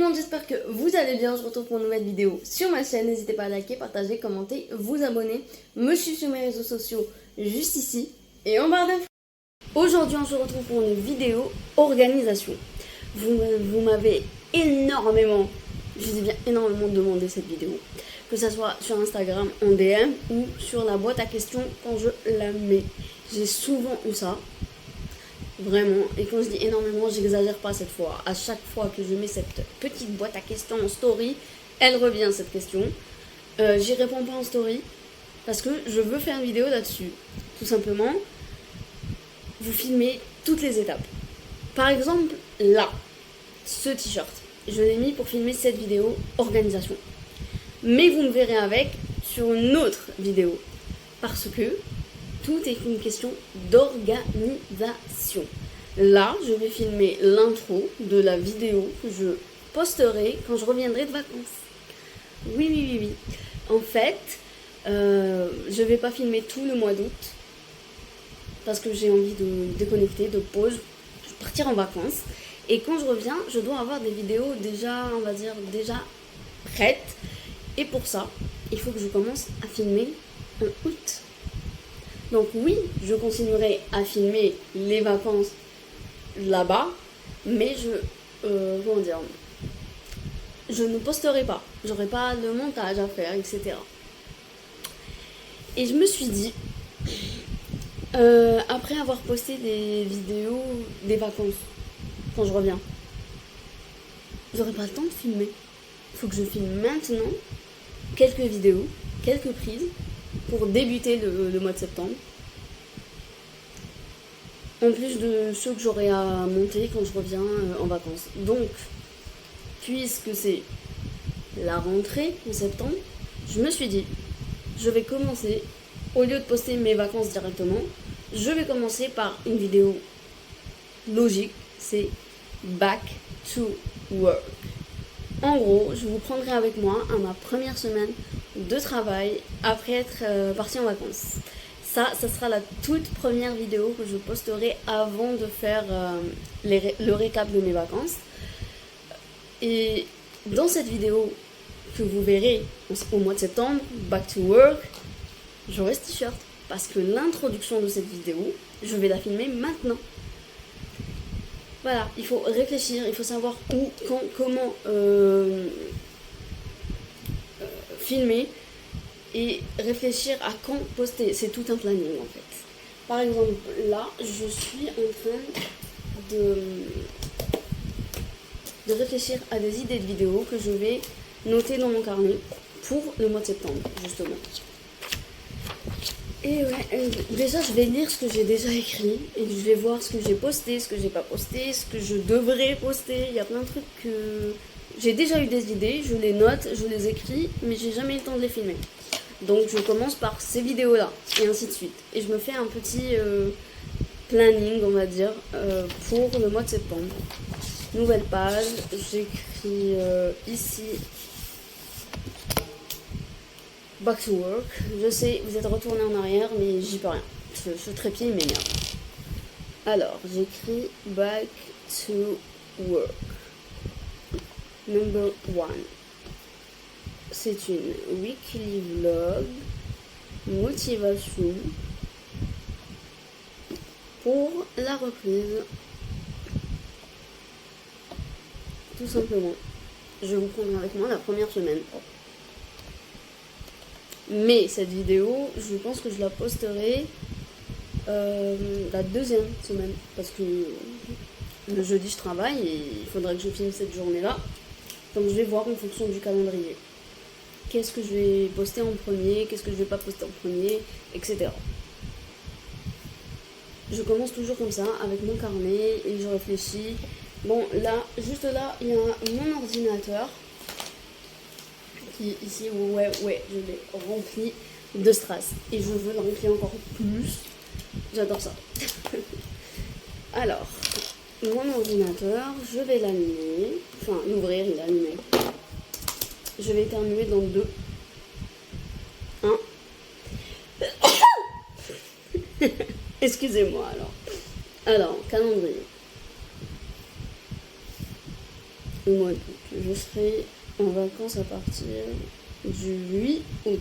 monde, j'espère que vous allez bien. Je vous retrouve pour une nouvelle vidéo sur ma chaîne. N'hésitez pas à liker, partager, commenter, vous abonner, me suivre sur mes réseaux sociaux juste ici et en barre d'infos. Aujourd'hui, on se retrouve pour une vidéo organisation. Vous m'avez énormément, je dis bien énormément demandé cette vidéo. Que ce soit sur Instagram en DM ou sur la boîte à questions quand je la mets. J'ai souvent eu ça. Vraiment, et quand je dis énormément, j'exagère pas cette fois. À chaque fois que je mets cette petite boîte à questions en story, elle revient cette question. J'y réponds pas en story parce que je veux faire une vidéo là-dessus. Tout simplement, vous filmez toutes les étapes. Par exemple, là, ce t-shirt, je l'ai mis pour filmer cette vidéo organisation. Mais vous me verrez avec sur une autre vidéo parce que tout est une question d'organisation. Là, je vais filmer l'intro de la vidéo que je posterai quand je reviendrai de vacances. Oui. En fait, je ne vais pas filmer tout le mois d'août parce que j'ai envie de déconnecter, de pause, de partir en vacances. Et quand je reviens, je dois avoir des vidéos déjà, on va dire, déjà prêtes. Et pour ça, il faut que je commence à filmer en août. Donc oui, je continuerai à filmer les vacances là-bas, mais je ne posterai pas. J'aurai pas de montage à faire, etc. Et je me suis dit, après avoir posté des vidéos des vacances, quand je reviens, j'aurai pas le temps de filmer. Il faut que je filme maintenant quelques vidéos, quelques prises, pour débuter le mois de septembre. En plus de ceux que j'aurai à monter quand je reviens en vacances. Donc, puisque c'est la rentrée en septembre, je me suis dit, je vais commencer, au lieu de poster mes vacances directement, je vais commencer par une vidéo logique, c'est Back to Work. En gros, je vous prendrai avec moi à ma première semaine de travail après être partie en vacances. Ça sera la toute première vidéo que je posterai avant de faire le récap de mes vacances. Et dans cette vidéo que vous verrez au mois de septembre, Back to Work, j'aurai ce t-shirt. Parce que l'introduction de cette vidéo, je vais la filmer maintenant. Voilà, il faut réfléchir, il faut savoir où, quand, comment filmer et réfléchir à quand poster. C'est tout un planning en fait. Par exemple, là, je suis en train de réfléchir à des idées de vidéos que je vais noter dans mon carnet pour le mois de septembre, justement. Et ouais, déjà je vais lire ce que j'ai déjà écrit et je vais voir ce que j'ai posté, ce que j'ai pas posté, ce que je devrais poster. Il y a plein de trucs que j'ai déjà eu des idées, je les note, je les écris, mais j'ai jamais eu le temps de les filmer. Donc je commence par ces vidéos là et ainsi de suite. Et je me fais un petit planning, on va dire, pour le mois de septembre. Nouvelle page, j'écris ici Back to Work. Je sais, vous êtes retourné en arrière, mais j'y peux rien. Ce trépied m'énerve. Alors, j'écris Back to Work. Number 1. C'est une weekly vlog motivation pour la reprise. Tout simplement. Je vais vous prendre avec moi la première semaine. Mais cette vidéo, je pense que je la posterai la deuxième semaine. Parce que le jeudi, je travaille et il faudrait que je filme cette journée-là. Donc je vais voir en fonction du calendrier. Qu'est-ce que je vais poster en premier, qu'est-ce que je vais pas poster en premier, etc. Je commence toujours comme ça, avec mon carnet, et je réfléchis. Bon, là, juste là, il y a mon ordinateur. Qui ici, ouais, je l'ai rempli de strass. Et je veux le remplir encore plus. J'adore ça. Alors, mon ordinateur, je vais l'allumer. Enfin, l'ouvrir, il est allumé. Je vais éternuer dans 2. 1. Excusez-moi alors. Alors, calendrier. Le mois d'août. je serai en vacances à partir du 8 août.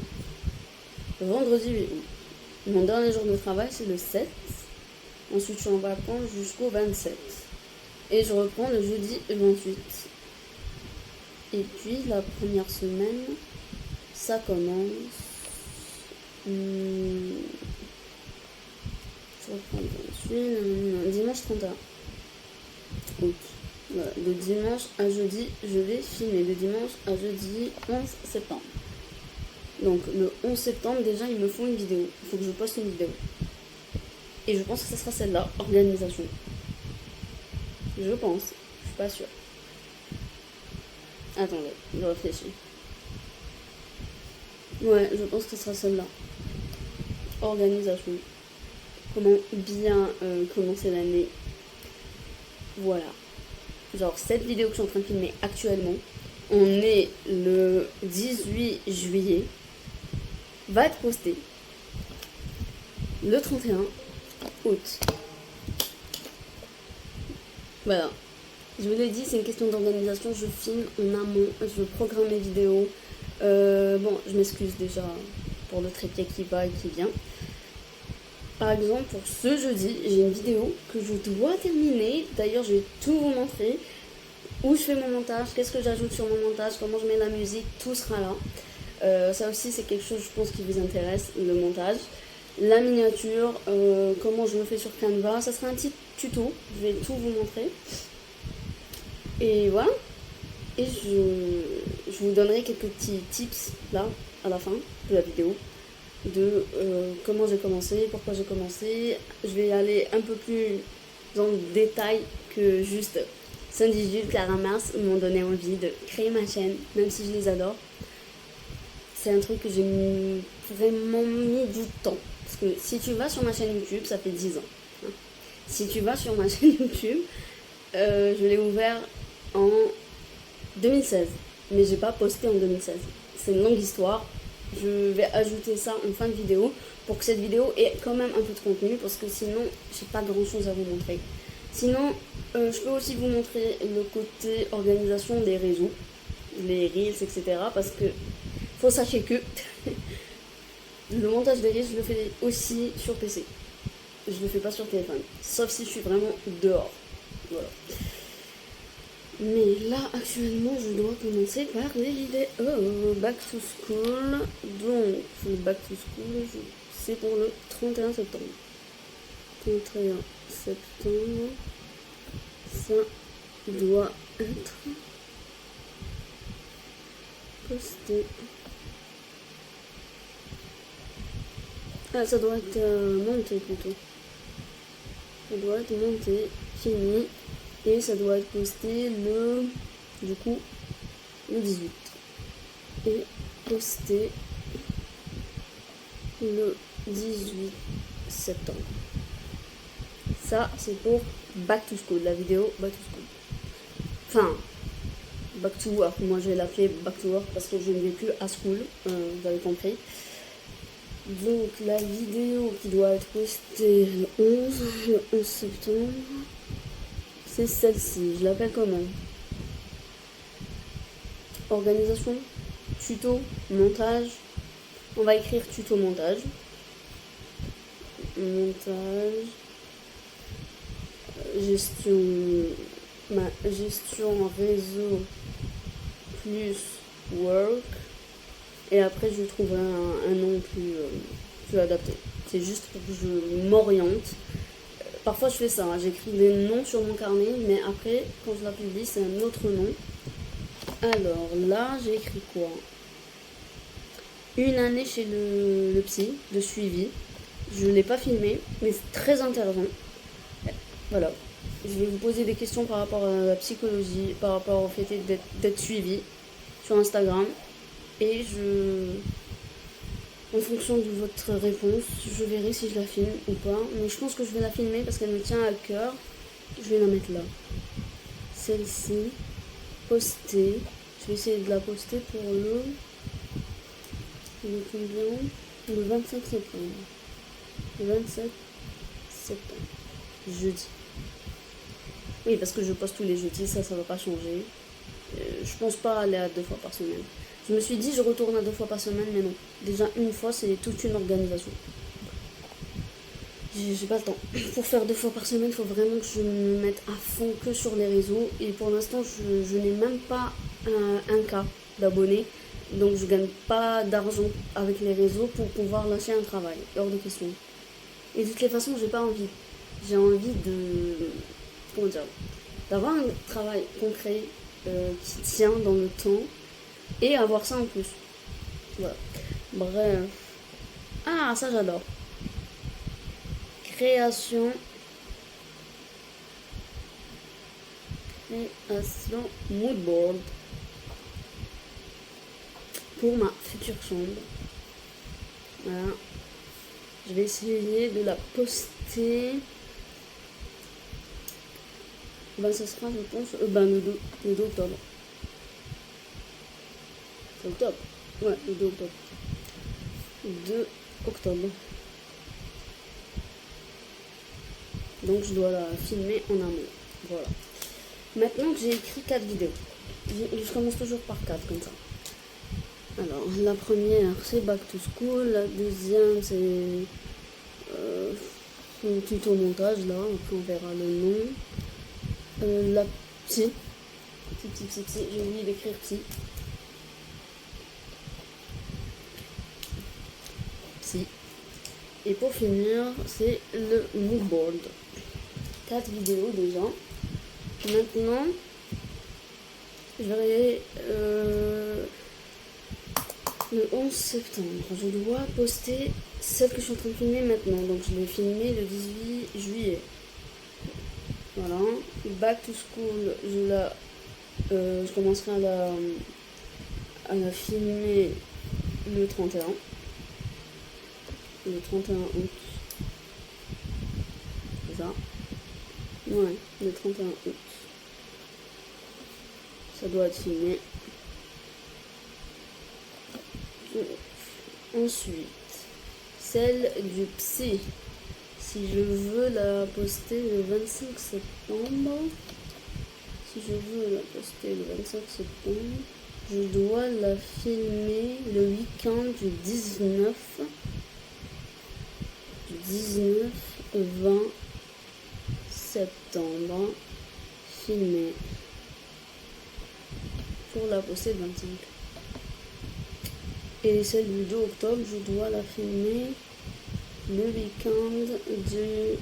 Vendredi 8 août. Mon dernier jour de travail, c'est le 7. Ensuite, je suis en vacances jusqu'au 27. Et je reprends le jeudi 28. Et puis, la première semaine, ça commence... je reprends le 28, dimanche 31 août. Voilà, de dimanche à jeudi, je vais filmer. De dimanche à jeudi 11 septembre. Donc, le 11 septembre, déjà, il me faut une vidéo. Il faut que je poste une vidéo. Et je pense que ce sera celle-là, organisation. Je pense. Je suis pas sûre. Attendez, je réfléchis. Ouais, je pense que ce sera celle-là. Organisation. Comment bien commencer l'année. Voilà. Genre, cette vidéo que je suis en train de filmer actuellement, on est le 18 juillet, va être postée le 31 août. Voilà. Je vous l'ai dit, c'est une question d'organisation. Je filme en amont, je programme mes vidéos. Bon, je m'excuse déjà pour le trépied qui va et qui vient. Par exemple, pour ce jeudi, j'ai une vidéo que je dois terminer. D'ailleurs, je vais tout vous montrer. Où je fais mon montage, qu'est-ce que j'ajoute sur mon montage, comment je mets la musique, tout sera là. Ça aussi, c'est quelque chose, je pense, qui vous intéresse, le montage. La miniature, comment je le fais sur Canva. Ça sera un petit tuto, je vais tout vous montrer. Et voilà. Et je vous donnerai quelques petits tips, là, à la fin de la vidéo. De comment j'ai commencé, pourquoi j'ai commencé. Je vais aller un peu plus dans le détail que juste Sandy Jules, Clara Mars m'ont donné envie de créer ma chaîne, même si je les adore. C'est un truc que j'ai vraiment mis du temps. Parce que si tu vas sur ma chaîne YouTube, ça fait 10 ans. Hein. Si tu vas sur ma chaîne YouTube, je l'ai ouvert en 2016. Mais j'ai pas posté en 2016. C'est une longue histoire. Je vais ajouter ça en fin de vidéo pour que cette vidéo ait quand même un peu de contenu parce que sinon j'ai pas grand chose à vous montrer. Sinon je peux aussi vous montrer le côté organisation des réseaux, les reels, etc. Parce que faut sachez que le montage des reels je le fais aussi sur PC. Je le fais pas sur téléphone, sauf si je suis vraiment dehors. Voilà. Mais là, actuellement, je dois commencer par les vidéos Back to School. Donc, le Back to School, c'est pour le 31 septembre. 31 septembre, ça doit être posté. Ah, ça doit être monté plutôt. Ça doit être monté, fini. Et ça doit être posté le 18. Et posté le 18 septembre. Ça, c'est pour Back to School, la vidéo Back to School. Enfin, Back to Work. Moi, je vais l'appeler Back to Work parce que je ne vais plus à school. Vous avez compris. Donc, la vidéo qui doit être postée le 11 septembre. C'est celle-ci, je l'appelle comment? Organisation, tuto, montage. On va écrire tuto montage. Montage. Gestion réseau plus work. Et après je trouverai un nom plus adapté. C'est juste pour que je m'oriente. Parfois je fais ça, hein. J'écris des noms sur mon carnet, mais après, quand je la publie, c'est un autre nom. Alors là, j'ai écrit quoi? Une année chez le psy, de suivi. Je ne l'ai pas filmé, mais c'est très intéressant. Voilà. Je vais vous poser des questions par rapport à la psychologie, par rapport au fait d'être suivi sur Instagram. Et en fonction de votre réponse, je verrai si je la filme ou pas. Mais je pense que je vais la filmer parce qu'elle me tient à cœur. Je vais la mettre là. Celle-ci, postée. Je vais essayer de la poster pour le combien? Le 27 septembre. Le 27 septembre. Jeudi. Oui, parce que je poste tous les jeudis, ça va pas changer. Je pense pas aller à 2 fois par semaine. Je me suis dit, je retourne à 2 fois par semaine, mais non. Déjà, une fois, c'est toute une organisation. J'ai pas le temps. Pour faire 2 fois par semaine, il faut vraiment que je me mette à fond que sur les réseaux. Et pour l'instant, je n'ai même pas un cas d'abonnés. Donc, je gagne pas d'argent avec les réseaux pour pouvoir lâcher un travail. Hors de question. Et de toutes les façons, j'ai pas envie. J'ai envie de... Comment dire, d'avoir un travail concret qui tient dans le temps et avoir ça en plus. Voilà. Bref. Ah, ça j'adore. Création moodboard pour ma future chambre. Voilà. Je vais essayer de la poster. Ben ça sera je pense le 2 octobre. C'est octobre. Ouais, le 2 octobre. 2 octobre. Donc je dois la filmer en amont. Voilà. Maintenant que j'ai écrit 4 vidéos, je commence toujours par 4 comme ça. Alors la première c'est Back to School, la deuxième c'est un tuto montage là, après on verra le nom. La psy, j'ai oublié d'écrire psy. Et pour finir, c'est le moodboard. 4 vidéos déjà. Maintenant, je vais le 11 septembre. Je dois poster celle que je suis en train de filmer maintenant. Donc je l'ai filmée le 18 juillet. Voilà. Back to School, je commencerai à la filmer le 31. Le 31 août. C'est ça? Ouais, le 31 août. Ça doit être filmé. Ensuite, celle du psy. Si je veux la poster le 25 septembre, je dois la filmer le week-end du 19 20 septembre, filmé pour la poster le 25. Et celle du 2 octobre, je dois la filmer le week-end du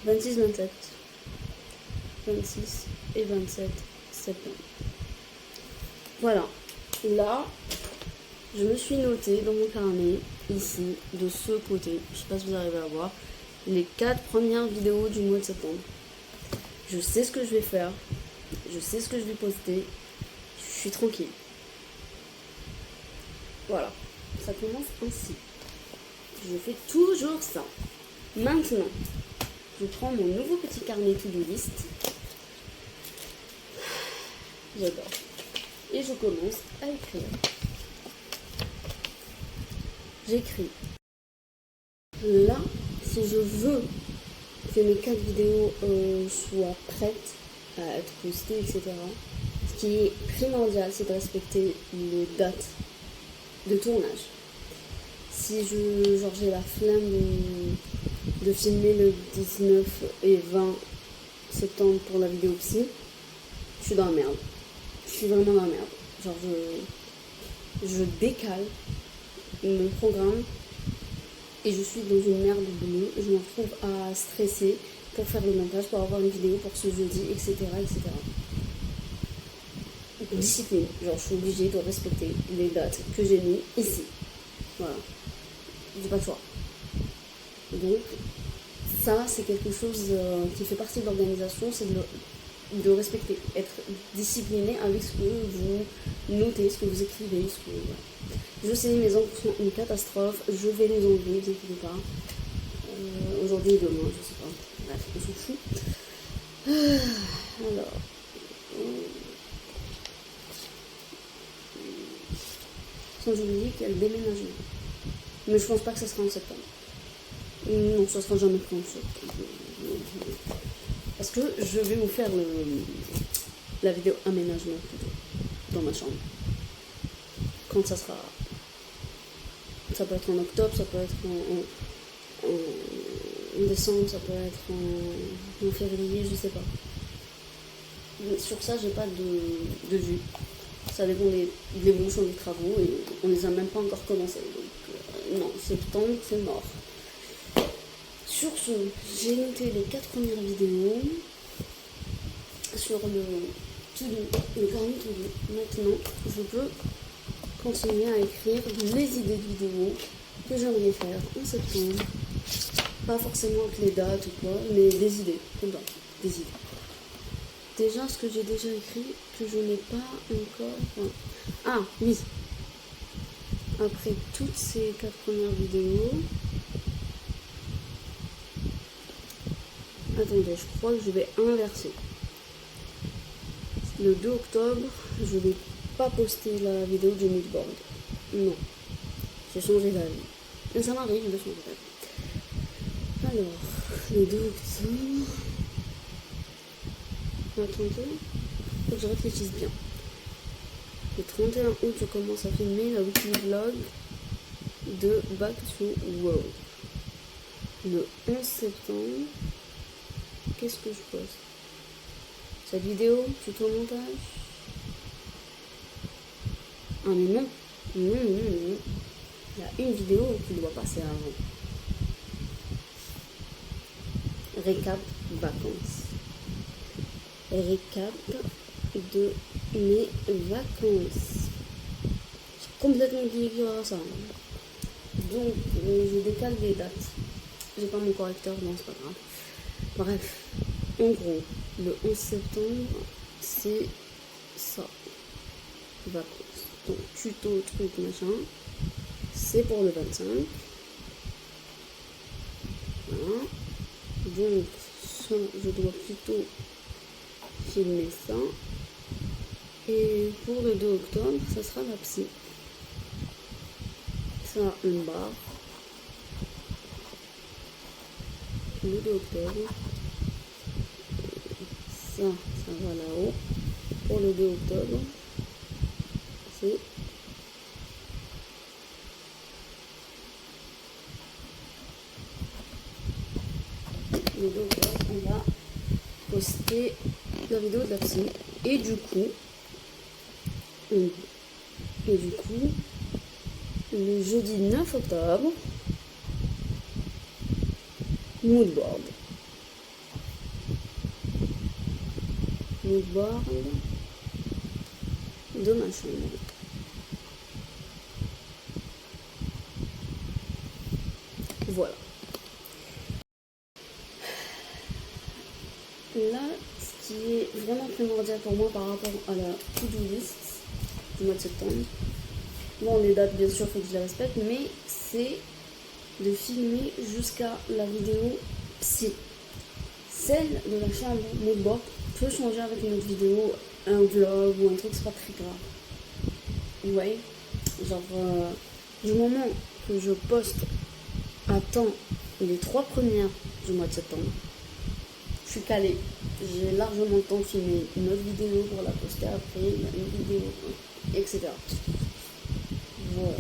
26 et 27 septembre. Voilà. Là, je me suis noté dans mon carnet, ici, de ce côté, je sais pas si vous arrivez à voir, les 4 premières vidéos du mois de septembre. Je sais ce que je vais faire, je sais ce que je vais poster, je suis tranquille. Voilà, ça commence ainsi. Je fais toujours ça. Maintenant, je prends mon nouveau petit carnet to-do list. J'adore. Et je commence à écrire. J'écris. Là, si je veux que mes 4 vidéos soient prêtes à être postées, etc., ce qui est primordial, c'est de respecter les dates de tournage. Si j'ai la flemme de filmer le 19 et 20 septembre pour la vidéo psy, je suis dans la merde. Je suis vraiment dans la merde. Genre, je décale mon programme et je suis dans une merde de boulot. Je me retrouve à stresser pour faire le montage, pour avoir une vidéo pour ce jeudi, etc. etc. Discipline, genre je suis obligée de respecter les dates que j'ai mis ici. Voilà. J'ai pas le choix. Donc, ça, c'est quelque chose qui fait partie de l'organisation, c'est de respecter, être discipliné avec ce que vous notez, ce que vous écrivez, voilà. Je sais, mes encres sont une catastrophe, je vais les enlever, ne vous inquiétez pas. Aujourd'hui et demain, je sais pas. Bref, on s'en fout. Alors. Sans oublier qu'il y a le déménagement. Mais je pense pas que ça sera en septembre. Non, ça sera jamais en septembre. Parce que je vais vous faire la vidéo aménagement plutôt dans ma chambre. Quand ça sera... Ça peut être en octobre, ça peut être en décembre, ça peut être en février, je sais pas. Mais sur ça, j'ai pas de vue. Ça dépend des l'évolution des travaux et on les a même pas encore commencés. Donc non, septembre, c'est mort. Sur ce, j'ai noté les 4 premières vidéos sur le carnet to-do. Maintenant, je peux continuer à écrire les idées de vidéos que j'aimerais faire en septembre. Pas forcément avec les dates ou quoi, mais des idées, comme ça, des idées. Déjà, ce que j'ai déjà écrit, que je n'ai pas encore... Enfin... Ah, oui. Après toutes ces 4 premières vidéos... Attendez, je crois que je vais inverser. Le 2 octobre, je vais pas poster la vidéo du moodboard. Non. J'ai changé d'avis. Mais ça m'arrive de changer d'avis. Alors, le 2 octobre... Attendez, faut que je réfléchisse bien. Le 31 août, je commence à filmer la weekly vlog de Back to World. Le 11 septembre, qu'est-ce que je poste? Cette vidéo, tuto montage? Ah mais non, non. Il y a une vidéo qui doit passer avant. Récap vacances. Récap de mes vacances. J'ai complètement oublié qu'il y aura ça. Donc, je décale les dates. J'ai pas mon correcteur, non, c'est pas grave. Bref, en gros, le 11 septembre, c'est ça. Vacances. Donc, tuto, truc, machin. C'est pour le 25. Voilà. Donc, ça, je dois plutôt filmer ça. Et pour le 2 octobre, ça sera la psy. Ça, une barre. Le 2 octobre. Ça va là-haut. Pour le 2 octobre, c'est le 2 octobre, on va poster la vidéo de la psy. Et du coup, le jeudi 9 octobre, moodboard. Moodboard de ma chambre. Voilà. Là, ce qui est vraiment primordial pour moi par rapport à la to-do list du mois de septembre, bon, les dates, bien sûr, il faut que je les respecte, mais c'est de filmer jusqu'à la vidéo psy. Celle de la chambre moodboard peut changer avec une autre vidéo, un vlog ou un truc, c'est pas très grave. Ouais, genre, du moment que je poste à temps les 3 premières du mois de septembre, je suis calée. J'ai largement le temps de filmer une autre vidéo pour la poster après, une vidéo, etc. Voilà.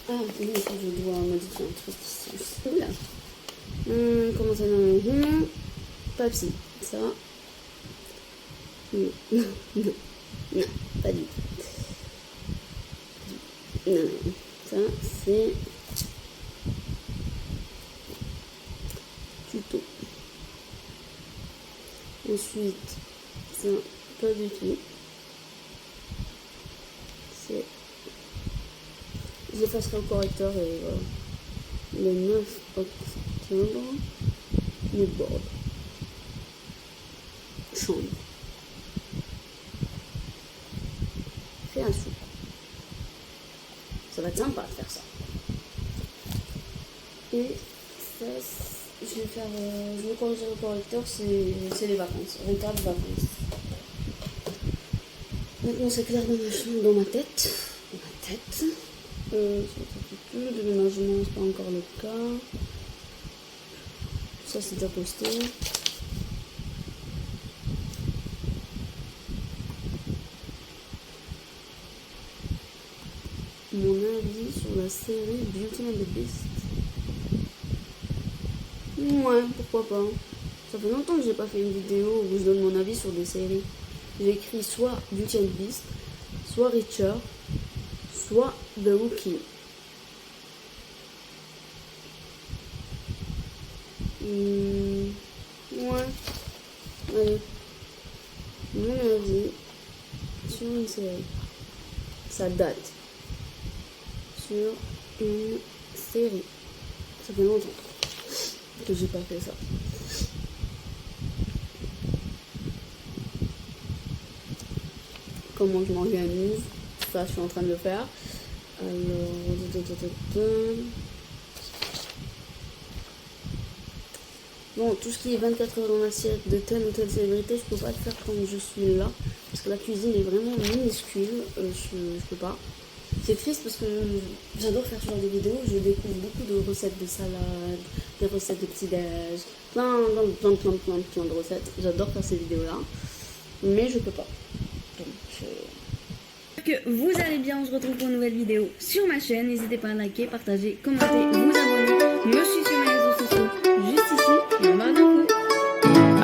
Ah oui, je dois modifier un truc ici. Oula. Comment ça va? Pas psy. Ça. Non, pas du tout. Non. Ça, c'est tuto. Ensuite, ça, pas du tout. C'est... J'effacerai le correcteur et voilà. Le 9 octobre, moodboard. Chambre. Création. Ça va être sympa de faire ça. Et ça, je vais faire... je vais corriger le correcteur, c'est les vacances. Récap vacances. Maintenant c'est clair dans ma tête. Déménagement, c'est pas encore le cas. Ça c'est déjà posté. Mon avis sur la série Beauty and the Beast. Ouais, pourquoi pas. Ça fait longtemps que j'ai pas fait une vidéo où je donne mon avis sur des séries. J'ai écrit soit Beauty and the Beast, soit Richard, soit The Rookie. Ouais. Allez. Mon avis sur une série. Ça date. Sur une série. Ça fait longtemps que j'ai pas fait ça. Comment je m'organise, ça je suis en train de le faire. Alors, bon, tout ce qui est 24 heures dans l'assiette de telle ou telle célébrité, je peux pas le faire comme je suis là, parce que la cuisine est vraiment minuscule, je peux pas. C'est triste parce que j'adore faire ce genre de vidéos, je découvre beaucoup de recettes de salade, des recettes de petit-déj, plein de recettes. J'adore faire ces vidéos-là, mais je peux pas. Donc, que vous allez bien, on se retrouve pour une nouvelle vidéo sur ma chaîne. N'hésitez pas à liker, partager, commenter, vous abonner, me suivre sur mes réseaux sociaux, juste ici, et en bas d'un coup.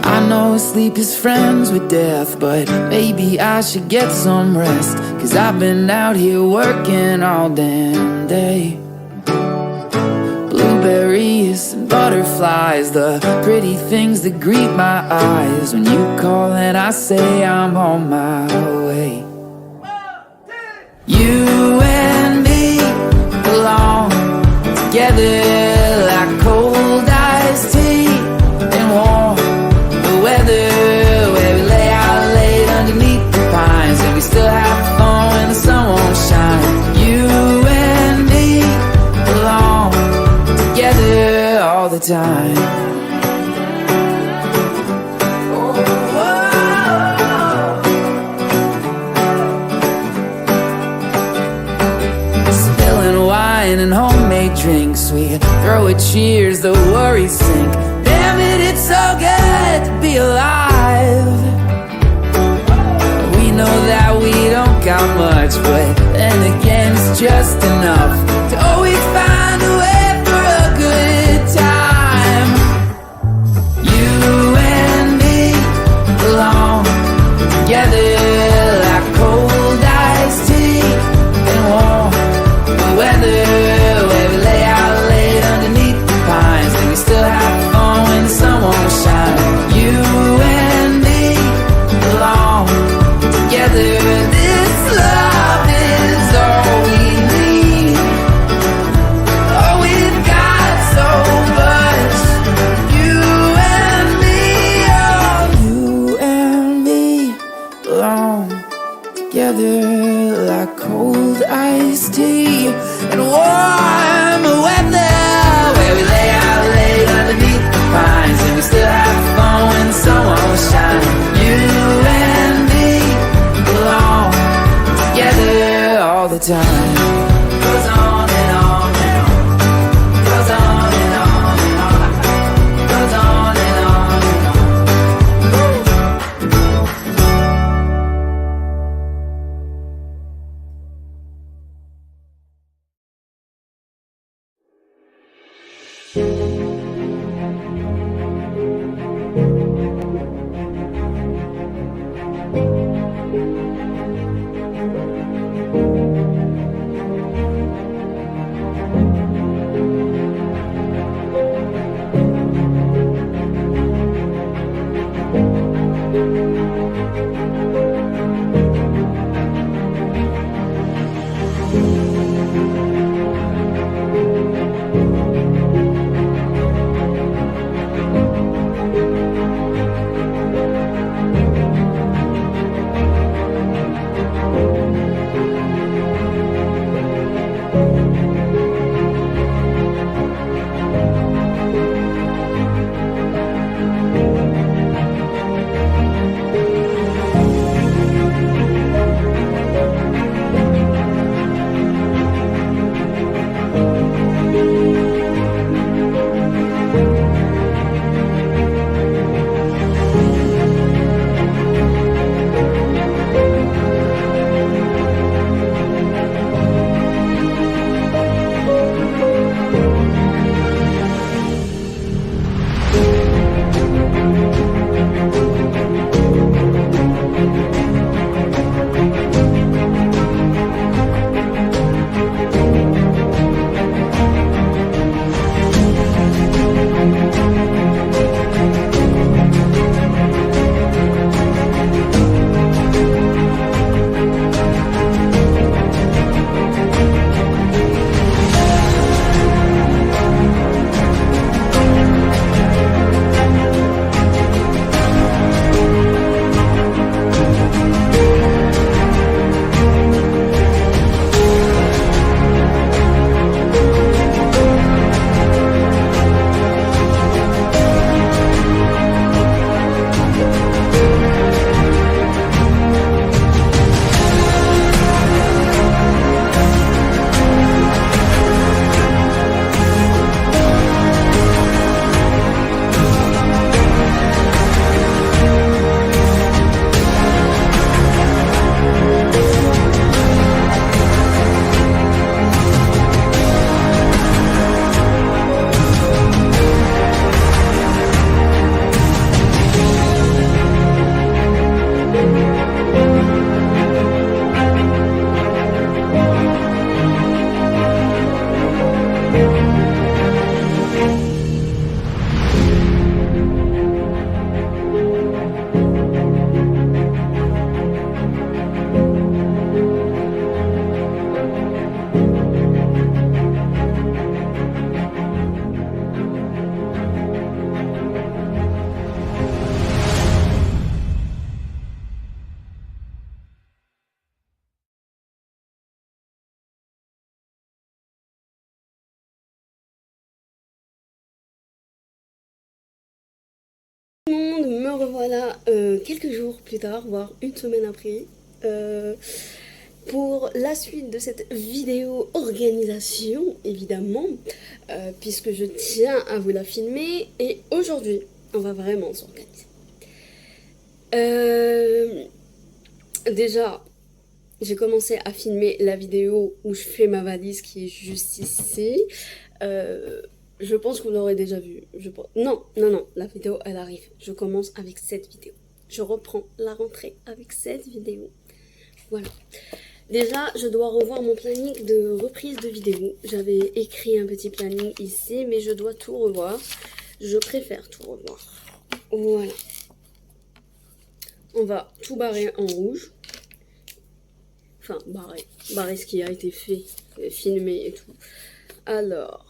I know sleep is friends with death, but maybe I should get some rest, 'cause I've been out here working all damn day. Blueberries and butterflies, the pretty things that greet my eyes when you call and I say I'm on my way. You and me belong together like cold iced tea and warm weather, where we lay out late underneath the pines and we still have fun when the sun won't shine. You and me belong together all the time. Spilling wine and homemade drinks, we throw a cheers, the worries sink. Damn it, it's so good to be alive. We know that we don't got much, but then again it's just enough to always find a way for a good time. You and me belong together like cold iced tea and warm weather, where we lay out late underneath the pines and we still have fun when the sun won't shine. You and me belong together. This love is all we need. Oh, we've got so much. You and me, oh, you and me belong together like cold iced tea and warm weather, where we lay out late underneath the pines and we still have fun when the sun won't shine. You and me belong together all the time. Goes on and on and on. Goes on and on and on. Goes on and on and on. Tout le monde, me revoilà quelques jours plus tard, voire une semaine après, pour la suite de cette vidéo organisation, évidemment, puisque je tiens à vous la filmer, et aujourd'hui, on va vraiment s'organiser. Déjà, j'ai commencé à filmer la vidéo où je fais ma valise qui est juste ici. Je pense que vous l'aurez déjà vu. Non, la vidéo elle arrive. Je commence avec cette vidéo. Je reprends la rentrée avec cette vidéo. Voilà. Déjà, je dois revoir mon planning de reprise de vidéo. J'avais écrit un petit planning ici, mais je dois tout revoir. Je préfère tout revoir. Voilà. On va tout barrer en rouge. Enfin, barrer ce qui a été fait, filmé et tout. Alors,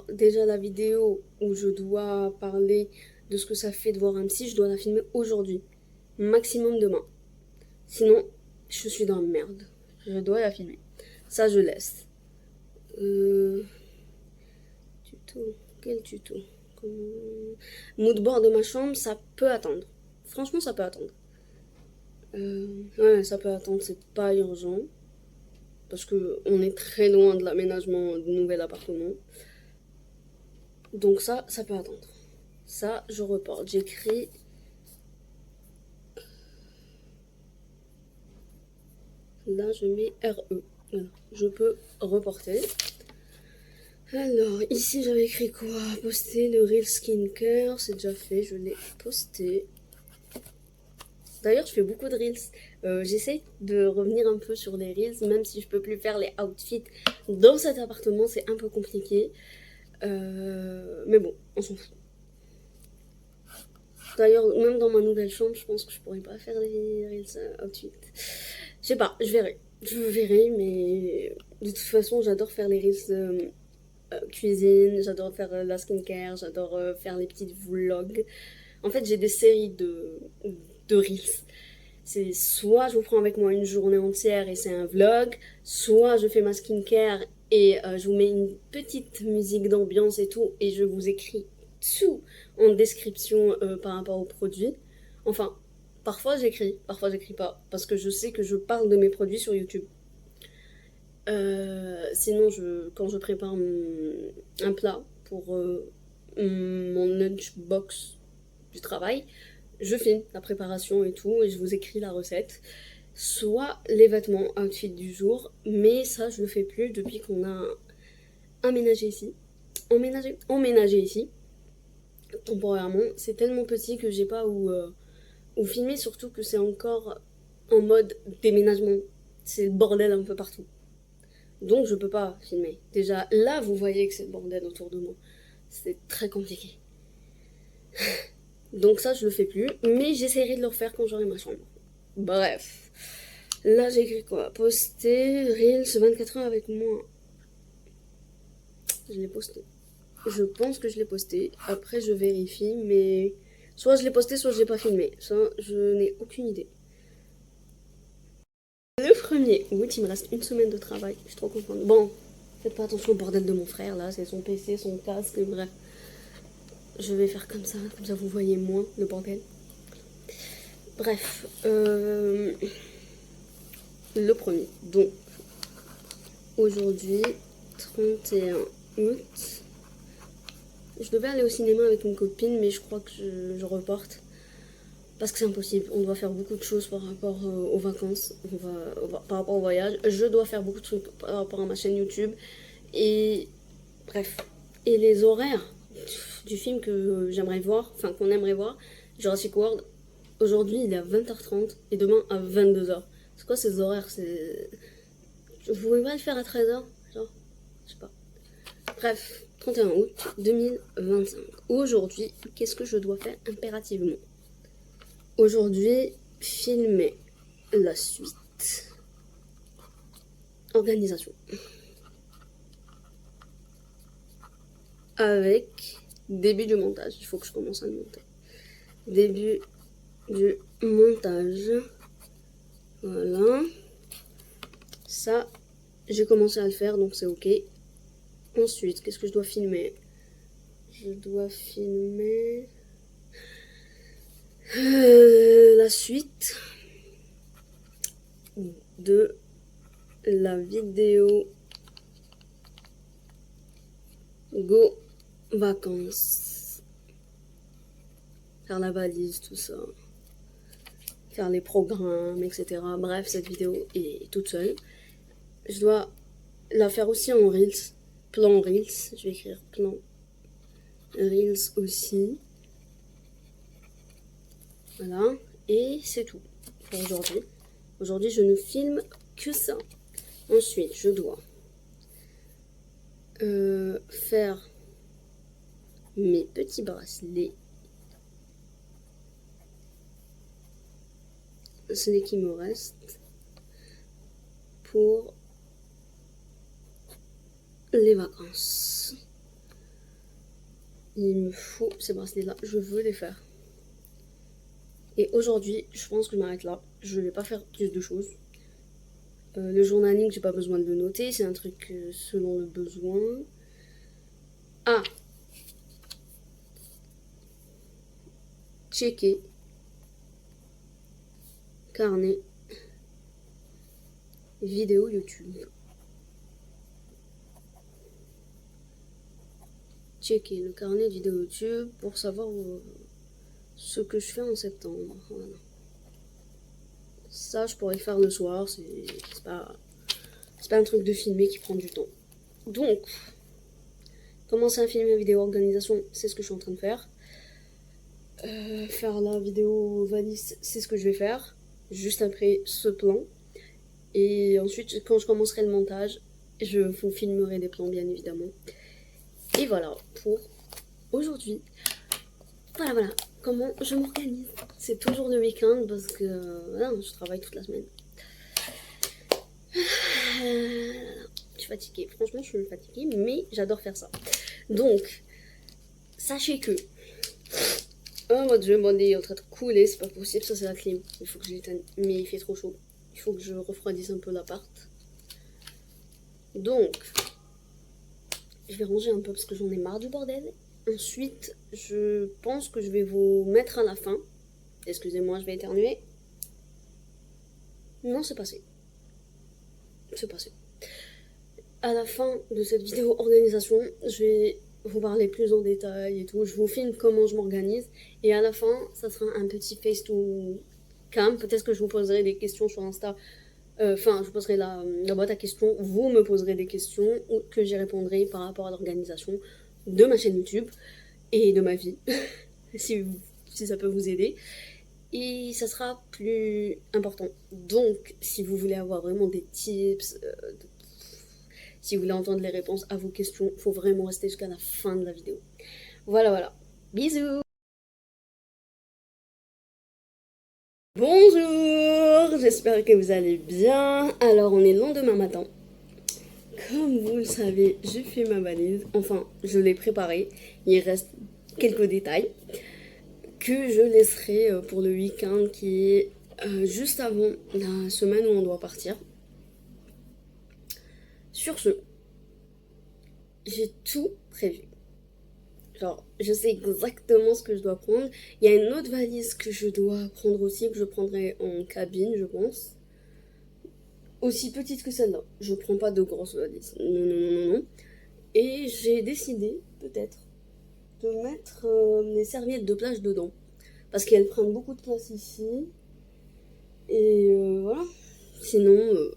déjà la vidéo où je dois parler de ce que ça fait de voir un psy, je dois la filmer aujourd'hui, maximum demain. Sinon, je suis dans la merde. Je dois la filmer. Ça, je laisse. Tuto. Quel tuto? Moodboard de ma chambre, ça peut attendre. Franchement, ça peut attendre. Ouais, ça peut attendre, c'est pas urgent. Parce que on est très loin de l'aménagement du nouvel appartement. Donc ça peut attendre. Ça, je reporte. J'écris. Là, je mets RE. Voilà. Je peux reporter. Alors, ici, j'avais écrit quoi? Poster le Real Skincare. C'est déjà fait, je l'ai posté. D'ailleurs, je fais beaucoup de Reels. J'essaie de revenir un peu sur les Reels, même si je peux plus faire les outfits dans cet appartement, c'est un peu compliqué. Mais bon, on s'en fout. D'ailleurs, même dans ma nouvelle chambre, je pense que je pourrais pas faire les Reels outfits. Je sais pas, je verrai. Je verrai, mais de toute façon, j'adore faire les Reels cuisine, j'adore faire la skincare, j'adore faire les petites vlogs. En fait, j'ai des séries de Reels. C'est soit je vous prends avec moi une journée entière et c'est un vlog, soit je fais ma skincare et je vous mets une petite musique d'ambiance et tout, et je vous écris tout en description par rapport aux produits. Enfin, parfois j'écris pas, parce que je sais que je parle de mes produits sur YouTube. Sinon, quand je prépare un plat pour mon lunchbox du travail, je filme la préparation et tout, et je vous écris la recette. Soit les vêtements, outfit du jour, mais ça je le fais plus depuis qu'on a emménagé ici. Emménagé ici, temporairement. C'est tellement petit que j'ai pas où filmer, surtout que c'est encore en mode déménagement. C'est le bordel un peu partout. Donc je peux pas filmer. Déjà là, vous voyez que c'est le bordel autour de moi. C'est très compliqué. Donc ça, je le fais plus. Mais j'essaierai de le refaire quand j'aurai ma chambre. Bref. Là, j'ai écrit quoi? Poster Reels 24 heures avec moi. Je l'ai posté. Je pense que je l'ai posté. Après, je vérifie. Mais soit je l'ai posté, soit je l'ai pas filmé. Ça, je n'ai aucune idée. Le 1er août, il me reste une semaine de travail. Je suis trop contente. Bon, faites pas attention au bordel de mon frère. Là, c'est son PC, son casque, bref. Je vais faire comme ça vous voyez moins le bordel. Bref, le 1er. Donc, aujourd'hui, 31 août. Je devais aller au cinéma avec une copine, mais je crois que je reporte. Parce que c'est impossible. On doit faire beaucoup de choses par rapport aux vacances, par rapport au voyage. Je dois faire beaucoup de trucs par rapport à ma chaîne YouTube. Et bref. Et les horaires du film que j'aimerais voir, enfin qu'on aimerait voir, Jurassic World, aujourd'hui il est à 20h30 et demain à 22h. C'est quoi ces horaires? Vous pouvez pas le faire à 13h? Genre, je sais pas. Bref, 31 août 2025. Aujourd'hui, qu'est-ce que je dois faire impérativement? Aujourd'hui, filmer la suite. Organisation. Avec début du montage. Il faut que je commence à le monter. Début du montage. Voilà. Ça, j'ai commencé à le faire, donc c'est ok. Ensuite, qu'est-ce que je dois filmer? Je dois filmer la suite de la vidéo Go vacances. Faire la valise, tout ça. Faire les programmes, etc. Bref, cette vidéo est toute seule. Je dois la faire aussi en Reels. Plan Reels. Je vais écrire plan Reels aussi. Voilà. Et c'est tout pour aujourd'hui. Aujourd'hui, je ne filme que ça. Ensuite, je dois faire mes petits bracelets. Ce n'est qu'il me reste pour les vacances. Il me faut ces bracelets-là. Je veux les faire. Et aujourd'hui, je pense que je m'arrête là. Je ne vais pas faire plus de choses. Le journaling, j'ai pas besoin de le noter. C'est un truc selon le besoin. Ah, checker. Carnet. Vidéo YouTube. Checker le carnet de vidéo YouTube pour savoir ce que je fais en septembre. Voilà. Ça, je pourrais le faire le soir. C'est pas un truc de filmer qui prend du temps. Donc, commencer à filmer la vidéo organisation, c'est ce que je suis en train de faire. Faire la vidéo valise, c'est ce que je vais faire. Juste après ce plan. Et ensuite, quand je commencerai le montage, je vous filmerai des plans, bien évidemment. Et voilà pour aujourd'hui. Voilà comment je m'organise. C'est toujours le week-end parce que voilà, je travaille toute la semaine. Je suis fatiguée. Franchement, je suis fatiguée, mais j'adore faire ça. Donc, sachez que... Oh mon dieu, mon nez est en train de couler, c'est pas possible, ça c'est la clim. Il faut que je l'éteigne, mais il fait trop chaud. Il faut que je refroidisse un peu l'appart. Donc, je vais ranger un peu parce que j'en ai marre du bordel. Ensuite, je pense que je vais vous mettre à la fin. Excusez-moi, je vais éternuer. Non, c'est passé. C'est passé. À la fin de cette vidéo organisation, je vais vous parler plus en détail et tout. Je vous filme comment je m'organise. Et à la fin, ça sera un petit face to cam. Peut-être que je vous poserai des questions sur Insta. Enfin, je vous poserai la boîte à questions. Vous me poserez des questions que j'y répondrai par rapport à l'organisation de ma chaîne YouTube et de ma vie. si ça peut vous aider. Et ça sera plus important. Donc, si vous voulez avoir vraiment des tips... si vous voulez entendre les réponses à vos questions, il faut vraiment rester jusqu'à la fin de la vidéo. Voilà. Bisous! Bonjour! J'espère que vous allez bien. Alors, on est le lendemain matin. Comme vous le savez, j'ai fait ma valise. Enfin, je l'ai préparée. Il reste quelques détails que je laisserai pour le week-end qui est juste avant la semaine où on doit partir. Sur ce, j'ai tout prévu. Genre, je sais exactement ce que je dois prendre. Il y a une autre valise que je dois prendre aussi, que je prendrai en cabine, je pense. Aussi petite que celle-là. Je prends pas de grosses valises. Non. Et j'ai décidé, peut-être, de mettre les serviettes de plage dedans. Parce qu'elles prennent beaucoup de place ici. Et voilà. Sinon...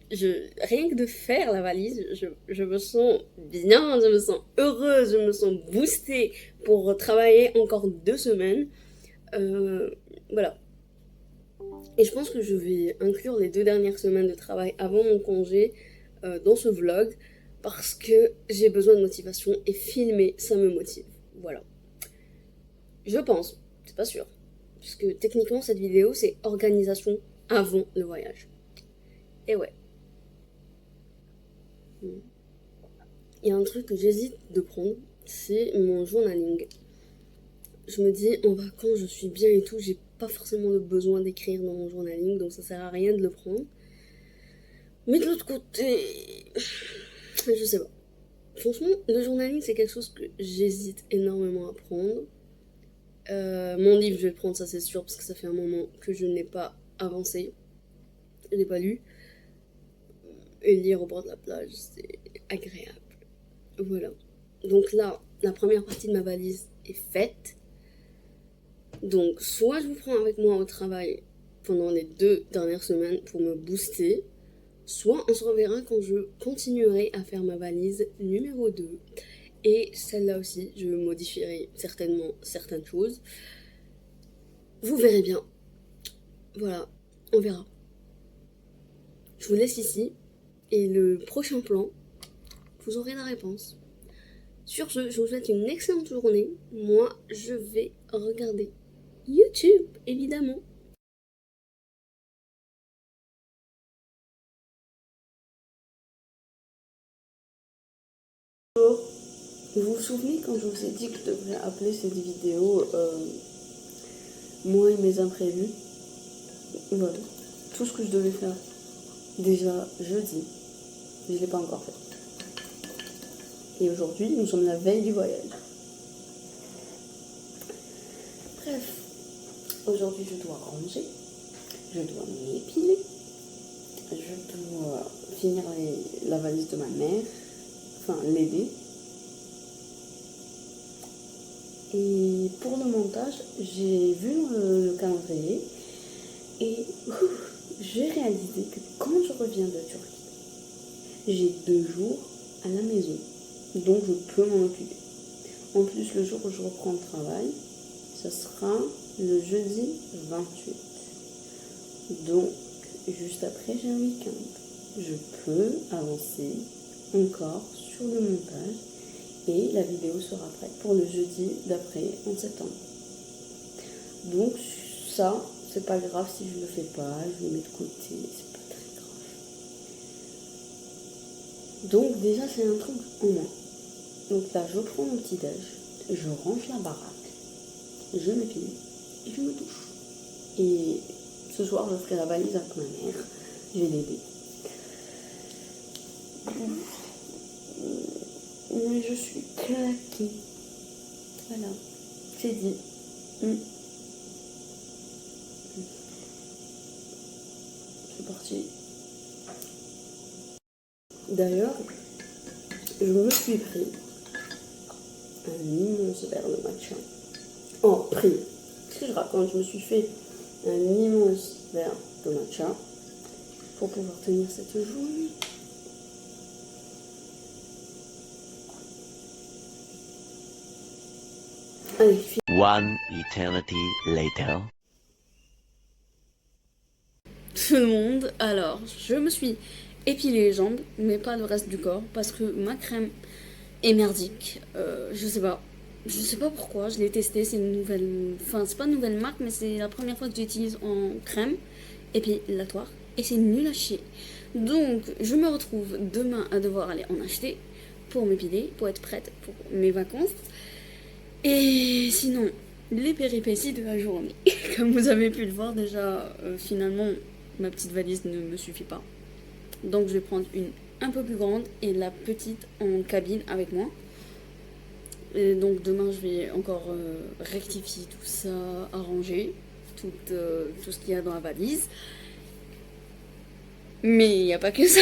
rien que de faire la valise, je me sens bien, je me sens heureuse, je me sens boostée pour travailler encore 2 semaines. Voilà. Et je pense que je vais inclure les 2 dernières semaines de travail avant mon congé dans ce vlog parce que j'ai besoin de motivation et filmer, ça me motive. Voilà. Je pense, c'est pas sûr. Parce que techniquement, cette vidéo, c'est organisation avant le voyage. Et ouais. Il y a un truc que j'hésite de prendre, c'est mon journaling. Je me dis, en vacances, je suis bien et tout, j'ai pas forcément le besoin d'écrire dans mon journaling, donc ça sert à rien de le prendre. Mais de l'autre côté, je sais pas. franchement, le journaling, c'est quelque chose que j'hésite énormément à prendre. Mon livre, je vais le prendre, ça c'est sûr, parce que ça fait un moment que je n'ai pas avancé. Je n'ai pas lu. Et lire au bord de la plage, c'est agréable. Voilà. Donc là, la première partie de ma valise est faite. Donc, soit je vous prends avec moi au travail pendant les 2 dernières semaines pour me booster, soit on se reverra quand je continuerai à faire ma valise numéro 2. Et celle-là aussi, je modifierai certainement certaines choses. Vous verrez bien. Voilà, on verra. Je vous laisse ici. Et le prochain plan, vous aurez la réponse. Sur ce, je vous souhaite une excellente journée. Moi, je vais regarder YouTube, évidemment. Vous vous souvenez quand je vous ai dit que je devrais appeler cette vidéo moi et mes imprévus? Voilà, tout ce que je devais faire déjà jeudi, je ne l'ai pas encore fait. Et aujourd'hui, nous sommes la veille du voyage. Bref, aujourd'hui je dois ranger, je dois m'épiler, je dois finir la valise de ma mère, enfin l'aider. Et pour le montage, j'ai vu le calendrier et j'ai réalisé que quand je reviens de Turquie, j'ai 2 jours à la maison, donc je peux m'en occuper. En plus, le jour où je reprends le travail, ce sera le jeudi 28. Donc, juste après, j'ai un week-end. Je peux avancer encore sur le montage. Et la vidéo sera prête pour le jeudi d'après, en septembre. Donc ça, c'est pas grave si je le fais pas, je le mets de côté, c'est pas très grave. Donc déjà, c'est un truc en moins. Donc là, je prends mon petit déj, je range la baraque, je m'épile et je me douche. Et ce soir, je ferai la valise avec ma mère, je vais l'aider. Mais je suis claquée. Voilà, c'est dit. C'est parti. D'ailleurs, je me suis pris un immense verre de matcha. Oh, pris. Qu'est-ce que je raconte? Je me suis fait un immense verre de matcha pour pouvoir tenir cette journée. Allez, One eternity later. tout le monde, alors je me suis épilé les jambes, mais pas le reste du corps, parce que ma crème est merdique. Je sais pas pourquoi, je l'ai testé, c'est une nouvelle, enfin c'est pas une nouvelle marque, mais c'est la première fois que j'utilise en crème épilatoire, et c'est nul à chier. Donc je me retrouve demain à devoir aller en acheter pour m'épiler, pour être prête pour mes vacances. Et sinon, les péripéties de la journée. Comme vous avez pu le voir déjà, finalement, ma petite valise ne me suffit pas. Donc je vais prendre une un peu plus grande et la petite en cabine avec moi. Et donc demain, je vais encore rectifier tout ça, arranger tout ce qu'il y a dans la valise. Mais il n'y a pas que ça.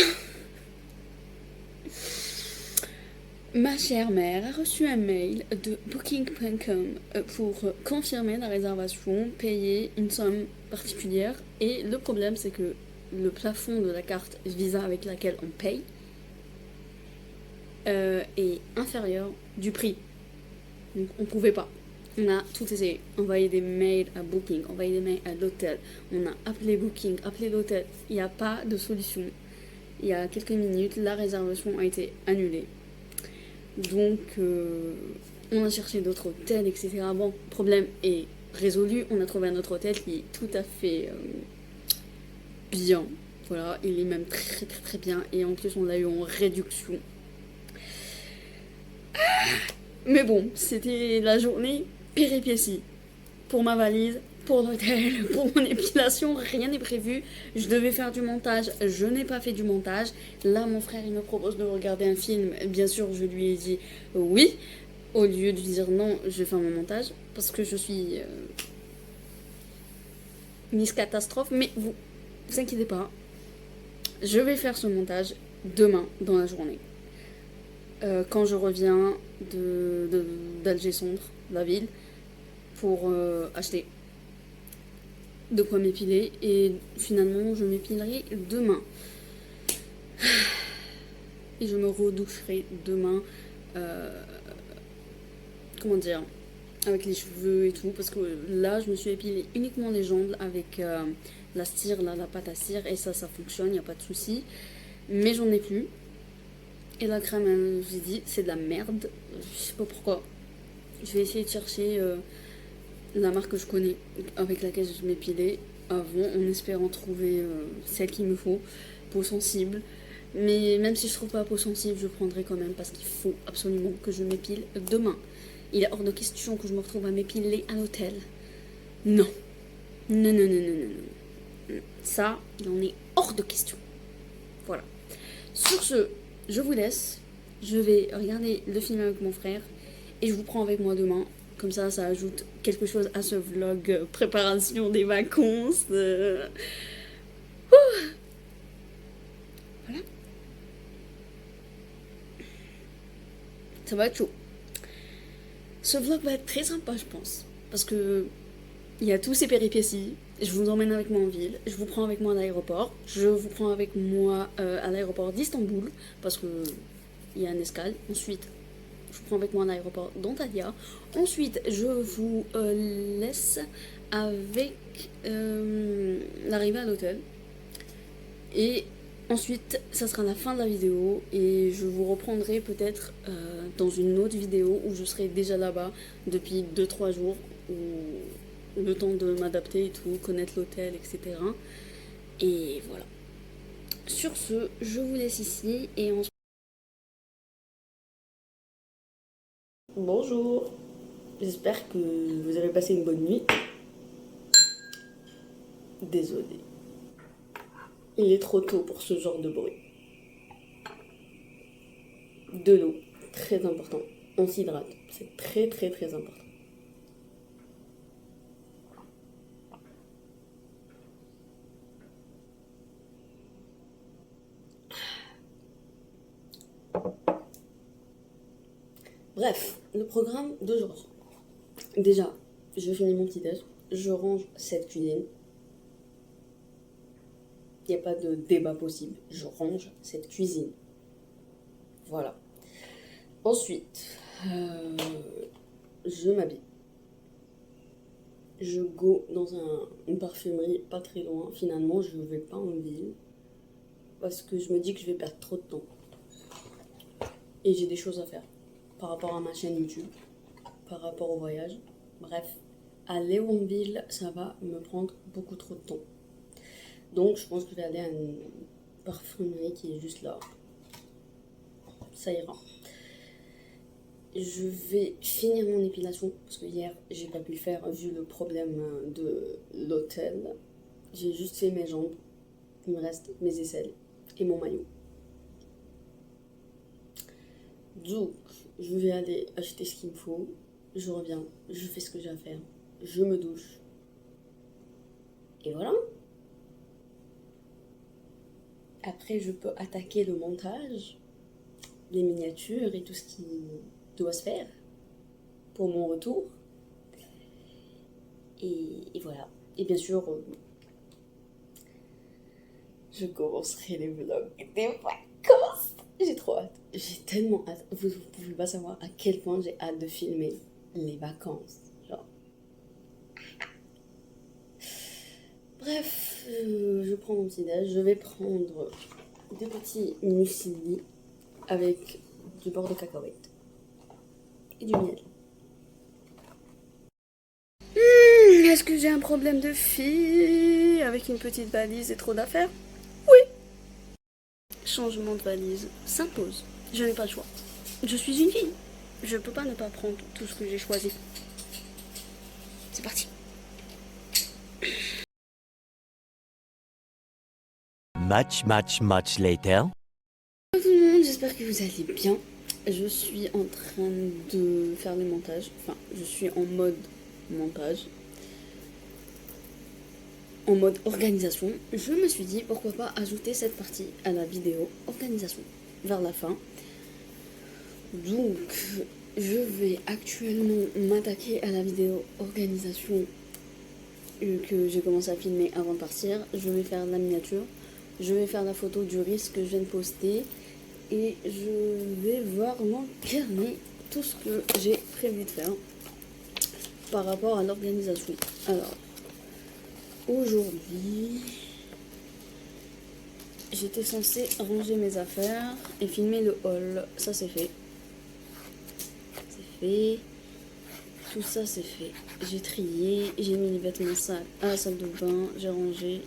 Ma chère mère a reçu un mail de Booking.com pour confirmer la réservation, payer une somme particulière. Et le problème, c'est que le plafond de la carte Visa avec laquelle on paye est inférieur du prix. Donc on ne pouvait pas. On a tout essayé. Envoyé des mails à Booking, envoyé des mails à l'hôtel. On a appelé Booking, appelé l'hôtel. Il n'y a pas de solution. Il y a quelques minutes, la réservation a été annulée. Donc, on a cherché d'autres hôtels, etc. Bon, le problème est résolu. On a trouvé un autre hôtel qui est tout à fait bien. Voilà, il est même très très très bien. Et en plus, on l'a eu en réduction. Mais bon, c'était la journée péripétie. Pour ma valise, pour l'hôtel, pour mon épilation, rien n'est prévu. Je devais faire du montage, je n'ai pas fait du montage. Là, mon frère, il me propose de regarder un film. Bien sûr, je lui ai dit oui, au lieu de lui dire non, je vais faire mon montage, parce que je suis Miss Catastrophe. Mais vous inquiétez pas, je vais faire ce montage demain dans la journée. Quand je reviens d'Alger-Sombre, la ville, pour acheter de quoi m'épiler, et finalement je m'épilerai demain et je me redoucherai demain, comment dire, avec les cheveux et tout, parce que là je me suis épilé uniquement les jambes avec la cire, là, la pâte à cire, et ça fonctionne, il n'y a pas de souci, mais j'en ai plus. Et la crème, j'ai dit, c'est de la merde, je sais pas pourquoi. Je vais essayer de chercher la marque que je connais, avec laquelle je m'épilais avant, en espérant trouver celle qu'il me faut, peau sensible. Mais même si je trouve pas peau sensible, je prendrai quand même, parce qu'il faut absolument que je m'épile demain. Il est hors de question que je me retrouve à m'épiler à l'hôtel. Non. Non, non, non, non, non, non. Ça, il en est hors de question. Voilà. Sur ce, je vous laisse. Je vais regarder le film avec mon frère et je vous prends avec moi demain. Comme ça ajoute quelque chose à ce vlog préparation des vacances. Voilà. Ça va être chaud. Ce vlog va être très sympa, je pense. Parce que il y a tous ces péripéties. Je vous emmène avec moi en ville. Je vous prends avec moi à l'aéroport. Je vous prends avec moi à l'aéroport d'Istanbul. Parce que il y a une escale. Ensuite, je vous prends avec moi à l'aéroport d'Antalya. Ensuite, je vous laisse avec l'arrivée à l'hôtel. Et ensuite, ça sera la fin de la vidéo. Et je vous reprendrai peut-être dans une autre vidéo où je serai déjà là-bas depuis 2-3 jours. Où le temps de m'adapter et tout, connaître l'hôtel, etc. Et voilà. Sur ce, je vous laisse ici et on se... Bonjour, j'espère que vous avez passé une bonne nuit. Désolée. Il est trop tôt pour ce genre de bruit. De l'eau, très important. On s'hydrate, c'est très très très important. Bref, le programme d'aujourd'hui. Déjà, je finis mon petit déj, je range cette cuisine. Il n'y a pas de débat possible, je range cette cuisine. Voilà. Ensuite, je m'habille. Je go dans une parfumerie pas très loin. Finalement, je ne vais pas en ville parce que je me dis que je vais perdre trop de temps. Et j'ai des choses à faire par rapport à ma chaîne YouTube, par rapport au voyage. Bref, aller en ville, ça va me prendre beaucoup trop de temps. Donc, je pense que je vais aller à une parfumerie qui est juste là. Ça ira. Je vais finir mon épilation parce que hier, j'ai pas pu le faire vu le problème de l'hôtel. J'ai juste fait mes jambes. Il me reste mes aisselles et mon maillot. Donc, je vais aller acheter ce qu'il me faut. Je reviens, je fais ce que j'ai à faire. Je me douche. Et voilà. Après, je peux attaquer le montage, les miniatures et tout ce qui doit se faire pour mon retour. Et voilà. Et bien sûr, je commencerai les vlogs des vacances. J'ai trop hâte. J'ai tellement hâte. Vous pouvez pas savoir à quel point j'ai hâte de filmer les vacances. Genre. Bref, je prends mon petit déj. Je vais prendre des petits muesli avec du beurre de cacahuète et du miel. Est-ce que j'ai un problème de fille avec une petite valise et trop d'affaires? Oui. Changement de valise s'impose. Je n'ai pas le choix. Je suis une fille. Je peux pas ne pas prendre tout ce que j'ai choisi. C'est parti. much later. Bonjour tout le monde, j'espère que vous allez bien. Je suis en train de faire les montages, enfin je suis en mode montage, en mode organisation. Je me suis dit pourquoi pas ajouter cette partie à la vidéo organisation vers la fin. Donc je vais actuellement m'attaquer à la vidéo organisation que j'ai commencé à filmer avant de partir. Je vais faire la miniature, je vais faire la photo du risque que je viens de poster et je vais voir mon carnet, tout ce que j'ai prévu de faire par rapport à l'organisation. Alors aujourd'hui j'étais censée ranger mes affaires et filmer le haul. Ça c'est fait. C'est fait. Tout ça c'est fait. J'ai trié, j'ai mis les vêtements sales à la salle de bain, j'ai rangé.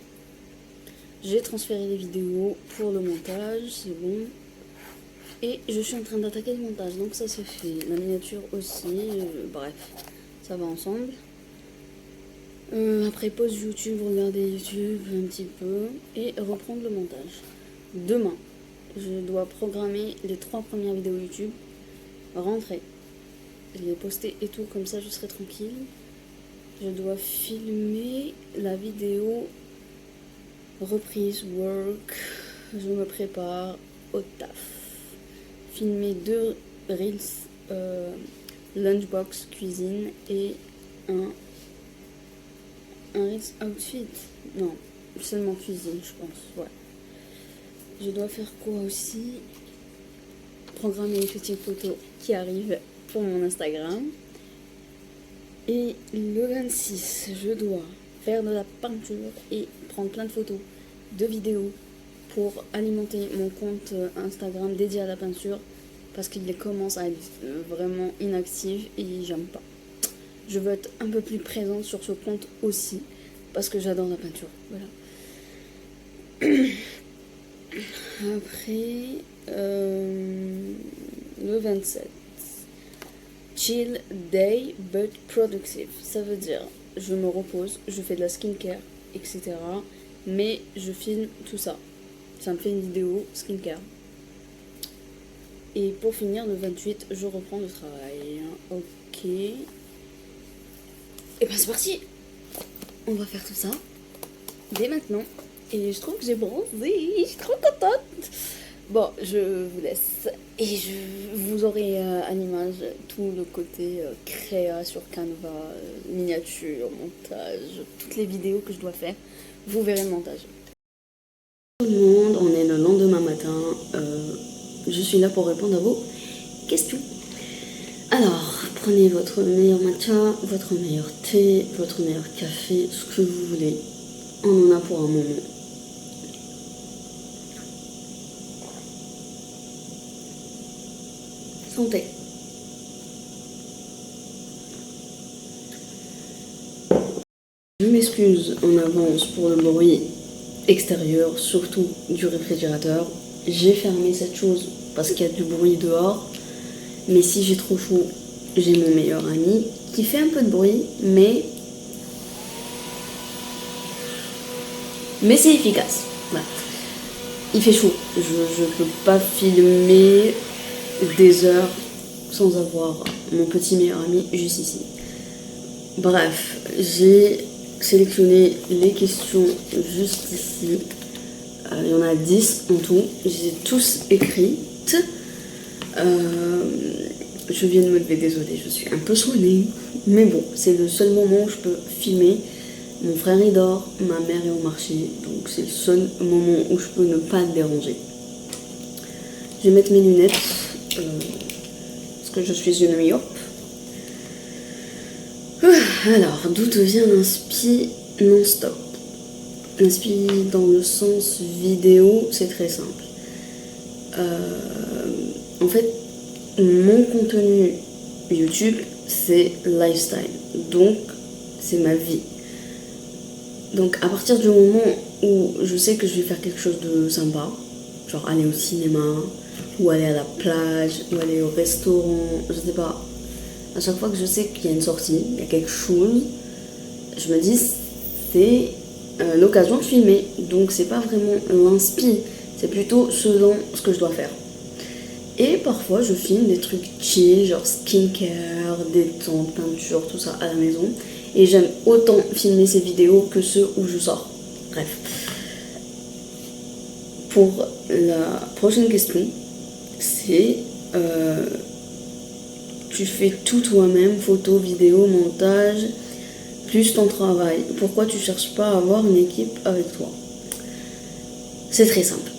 J'ai transféré les vidéos pour le montage, c'est bon. Et je suis en train d'attaquer le montage, donc ça c'est fait. La miniature aussi, bref, ça va ensemble. Après pause YouTube, regarder YouTube un petit peu et reprendre le montage. Demain, je dois programmer les 3 premières vidéos YouTube, rentrer, les poster et tout, comme ça je serai tranquille. Je dois filmer la vidéo reprise, work, je me prépare au taf. Filmer 2 reels, lunchbox cuisine et un reels outfit. Non, seulement cuisine, je pense. Ouais. Je dois faire quoi aussi? Programmer les petites photos qui arrivent pour mon Instagram. Et le 26, je dois faire de la peinture et prendre plein de photos, de vidéos pour alimenter mon compte Instagram dédié à la peinture parce qu'il commence à être vraiment inactif et j'aime pas. Je veux être un peu plus présente sur ce compte aussi parce que j'adore la peinture. Voilà. Après, le 27. Chill day but productive. Ça veut dire je me repose, je fais de la skincare, etc. Mais je filme tout ça. Ça me fait une vidéo skincare. Et pour finir, le 28, je reprends le travail. Ok. Et ben c'est parti. On va faire tout ça dès maintenant. Et je trouve que j'ai bronzé. Je suis trop contente. Bon, je vous laisse. Et vous aurez à l'image tout le côté créa sur Canva, miniature, montage, toutes les vidéos que je dois faire. Vous verrez le montage. Tout le monde, on est le lendemain matin. Je suis là pour répondre à vos questions. Alors, prenez votre meilleur matcha, votre meilleur thé, votre meilleur café, ce que vous voulez. On en a pour un moment. Santé. Je m'excuse en avance pour le bruit extérieur, surtout du réfrigérateur. J'ai fermé cette chose parce qu'il y a du bruit dehors. Mais si j'ai trop chaud, j'ai mon meilleur ami qui fait un peu de bruit, mais c'est efficace. Voilà. Il fait chaud. Je peux pas filmer des heures sans avoir mon petit meilleur ami juste ici. Bref, j'ai sélectionné les questions juste ici. Il y en a 10 en tout. J'ai tous écrites. Je viens de me lever, désolée, je suis un peu sonnée. Mais bon, c'est le seul moment où je peux filmer. Mon frère il dort, ma mère est au marché. Donc c'est le seul moment où je peux ne pas le déranger. Je vais mettre mes lunettes. Parce que je suis une myope. Alors, d'où te vient l'inspi non-stop? L'inspi dans le sens vidéo, c'est très simple. En fait, mon contenu YouTube, c'est lifestyle. Donc, c'est ma vie. Donc, à partir du moment où je sais que je vais faire quelque chose de sympa, genre aller au cinéma, ou aller à la plage, ou aller au restaurant, je sais pas. À chaque fois que je sais qu'il y a une sortie, il y a quelque chose, je me dis c'est l'occasion de filmer. Donc c'est pas vraiment l'inspi, c'est plutôt selon ce que je dois faire. Et parfois je filme des trucs chill, genre skincare, détente, peinture, tout ça à la maison. Et j'aime autant filmer ces vidéos que ceux où je sors. Bref. Pour la prochaine question, c'est tu fais tout toi-même, photo, vidéo, montage, plus ton travail. Pourquoi tu cherches pas à avoir une équipe avec toi? C'est très simple.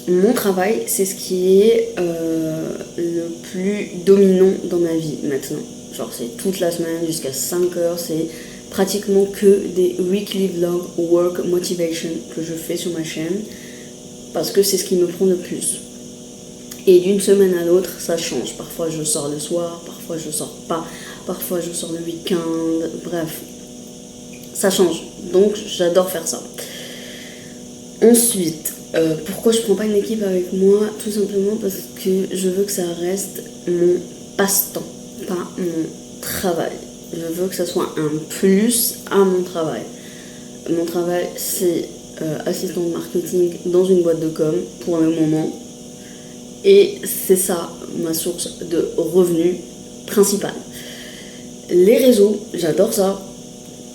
Mon travail, c'est ce qui est le plus dominant dans ma vie maintenant. Genre c'est toute la semaine jusqu'à 5 heures, c'est pratiquement que des weekly vlog work motivation que je fais sur ma chaîne parce que c'est ce qui me prend le plus. Et d'une semaine à l'autre, ça change. Parfois je sors le soir, parfois je sors pas, parfois je sors le week-end, bref, ça change. Donc j'adore faire ça. Ensuite, pourquoi je prends pas une équipe avec moi? Tout simplement parce que je veux que ça reste mon passe-temps, pas mon travail. Je veux que ça soit un plus à mon travail. Mon travail, c'est assistant de marketing dans une boîte de com pour le moment. Et c'est ça ma source de revenus principale. Les réseaux, j'adore ça.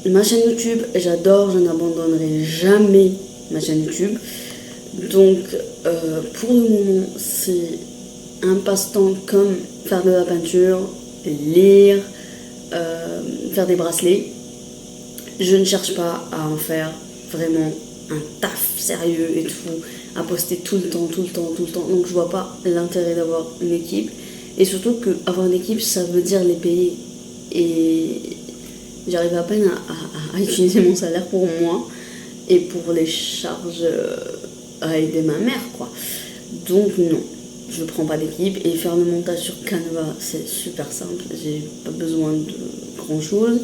Ma chaîne YouTube, j'adore, je n'abandonnerai jamais ma chaîne YouTube. Donc pour le moment, c'est un passe-temps comme faire de la peinture, lire, faire des bracelets. Je ne cherche pas à en faire vraiment un taf sérieux et tout, à poster tout le temps. Donc je vois pas l'intérêt d'avoir une équipe. Et surtout qu'avoir une équipe, ça veut dire les payer. Et j'arrive à peine à utiliser mon salaire pour moi et pour les charges à aider ma mère, quoi. Donc non, je prends pas d'équipe. Et faire le montage sur Canva, c'est super simple. J'ai pas besoin de grand chose.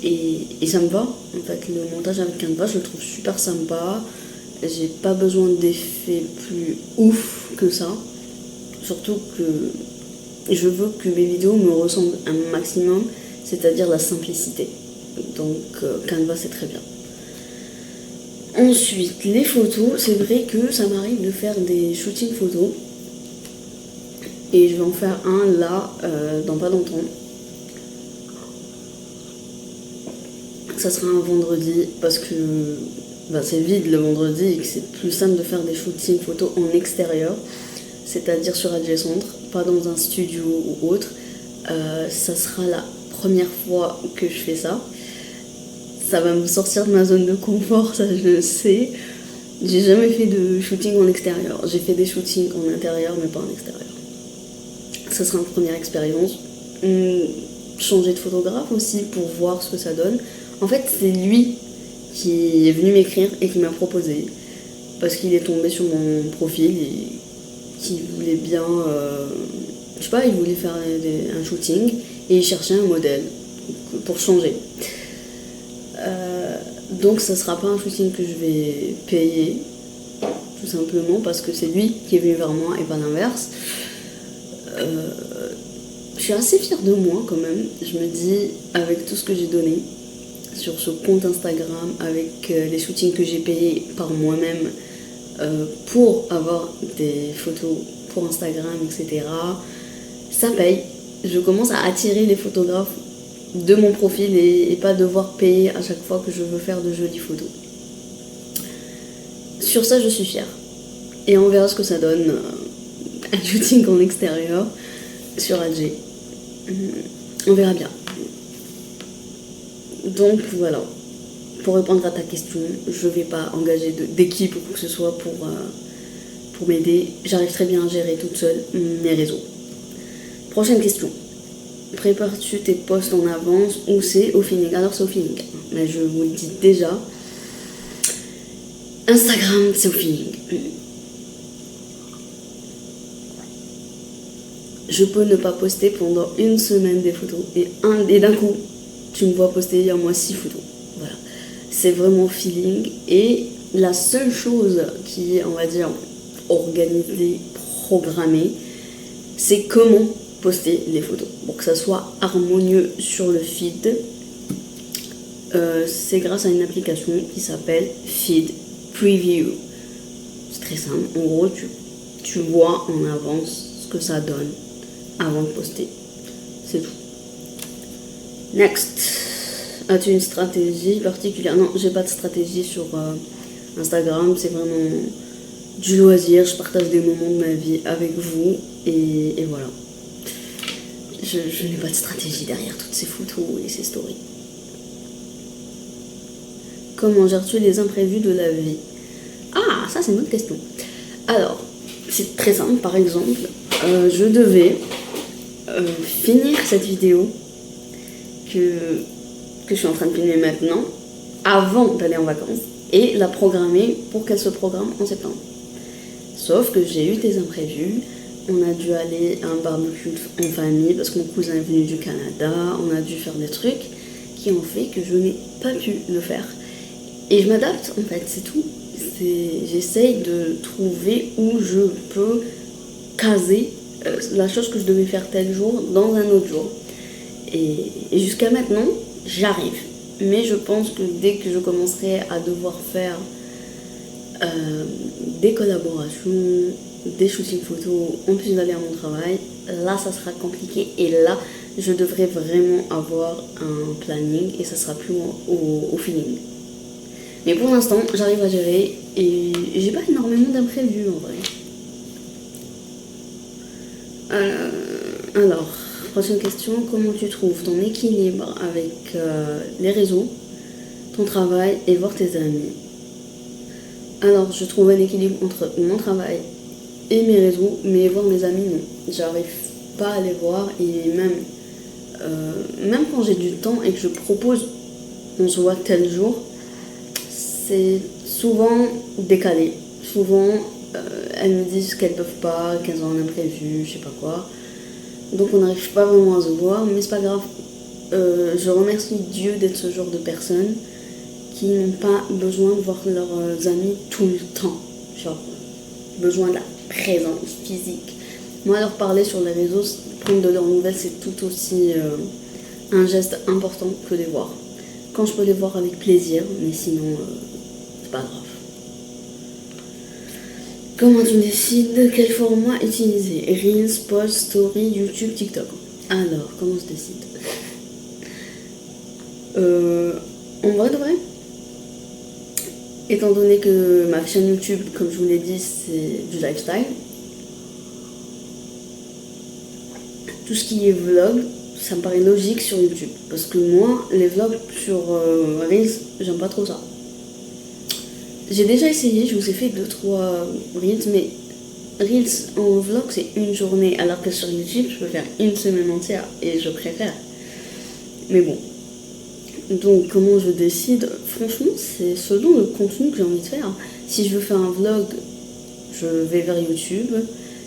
Et ça me va. En fait, le montage avec Canva, je le trouve super sympa. J'ai pas besoin d'effets plus ouf que ça. Surtout que je veux que mes vidéos me ressemblent un maximum, c'est-à-dire la simplicité. Donc Canva, c'est très bien. Ensuite, les photos, c'est vrai que ça m'arrive de faire des shootings photos. Et je vais en faire un là, dans pas longtemps. Ça sera un vendredi parce que c'est vide le vendredi et que c'est plus simple de faire des shootings photos en extérieur, c'est-à-dire sur Alger Centre, pas dans un studio ou autre. Ça sera la première fois que je fais ça. Ça va me sortir de ma zone de confort, ça je le sais. J'ai jamais fait de shooting en extérieur. J'ai fait des shootings en intérieur mais pas en extérieur. Ça sera une première expérience. Changer de photographe aussi pour voir ce que ça donne. En fait, c'est lui qui est venu m'écrire et qui m'a proposé. Parce qu'il est tombé sur mon profil et qu'il voulait bien... je sais pas, il voulait faire un shooting et il cherchait un modèle pour changer. Donc ça sera pas un shooting que je vais payer, tout simplement parce que c'est lui qui est venu vers moi et pas l'inverse. Je suis assez fière de moi quand même. Je me dis, avec tout ce que j'ai donné sur ce compte Instagram, avec les shootings que j'ai payés par moi-même pour avoir des photos pour Instagram, etc., ça paye. Je commence à attirer les photographes de mon profil et pas devoir payer à chaque fois que je veux faire de jolies photos. Sur ça, je suis fière. Et on verra ce que ça donne, un shooting en extérieur sur Alger. On verra bien. Donc voilà, pour répondre à ta question, je ne vais pas engager d'équipe ou quoi que ce soit pour m'aider. J'arrive très bien à gérer toute seule mes réseaux. Prochaine question. Prépares-tu tes posts en avance ou c'est au feeling? Alors c'est au feeling, mais je vous le dis déjà, Instagram c'est au feeling. Je peux ne pas poster pendant une semaine des photos et d'un coup tu me vois poster il y a moi 6 photos. Voilà, c'est vraiment feeling. Et la seule chose qui est, on va dire, organisée, programmée, c'est comment poster les photos pour que ça soit harmonieux sur le feed. c'est grâce à une application qui s'appelle Feed Preview. C'est très simple. En gros, tu vois en avance ce que ça donne avant de poster. C'est tout. Next. As-tu une stratégie particulière? Non, j'ai pas de stratégie sur Instagram. C'est vraiment du loisir. Je partage des moments de ma vie avec vous. Et voilà. Je n'ai pas de stratégie derrière toutes ces photos et ces stories. Comment gères-tu les imprévus de la vie? Ah, ça c'est une bonne question. Alors, c'est très simple. Par exemple, je devais finir cette vidéo que je suis en train de filmer maintenant, avant d'aller en vacances, et la programmer pour qu'elle se programme en septembre. Sauf que j'ai eu des imprévus. On a dû aller à un barbecue en famille parce que mon cousin est venu du Canada. On a dû faire des trucs qui ont fait que je n'ai pas pu le faire. Et je m'adapte en fait, c'est tout. J'essaye de trouver où je peux caser la chose que je devais faire tel jour dans un autre jour. Et jusqu'à maintenant, j'arrive. Mais je pense que dès que je commencerai à devoir faire des collaborations, des shootings photos, en plus d'aller à mon travail, là ça sera compliqué et là je devrais vraiment avoir un planning et ça sera plus au feeling. Mais pour l'instant, j'arrive à gérer et j'ai pas énormément d'imprévus en vrai. Alors, prochaine question, comment tu trouves ton équilibre avec les réseaux, ton travail et voir tes amis? Alors, je trouve un équilibre entre mon travail et mes réseaux, mais voir mes amis, non. J'arrive pas à les voir et même quand j'ai du temps et que je propose on se voit tel jour, c'est souvent décalé. Souvent, elles me disent qu'elles peuvent pas, qu'elles ont un imprévu, je sais pas quoi. Donc on n'arrive pas vraiment à se voir, mais c'est pas grave. Je remercie Dieu d'être ce genre de personnes qui n'ont pas besoin de voir leurs amis tout le temps. Genre, besoin de la présence physique. Moi, leur parler sur les réseaux, prendre de leurs nouvelles, c'est tout aussi un geste important que les voir. Quand je peux les voir avec plaisir, mais sinon, c'est pas grave. Comment tu décides quel format utiliser? Reels, Post, Story, YouTube, TikTok. Alors, comment je décide? En vrai de vrai, étant donné que ma chaîne YouTube, comme je vous l'ai dit, c'est du lifestyle, tout ce qui est vlog, ça me paraît logique sur YouTube. Parce que moi, les vlogs sur Reels, j'aime pas trop ça. J'ai déjà essayé, je vous ai fait 2-3 Reels, mais Reels en vlog, c'est une journée, alors que sur YouTube, je peux faire une semaine entière, et je préfère. Mais bon. Donc, comment je décide? Franchement, c'est selon le contenu que j'ai envie de faire. Si je veux faire un vlog, je vais vers YouTube.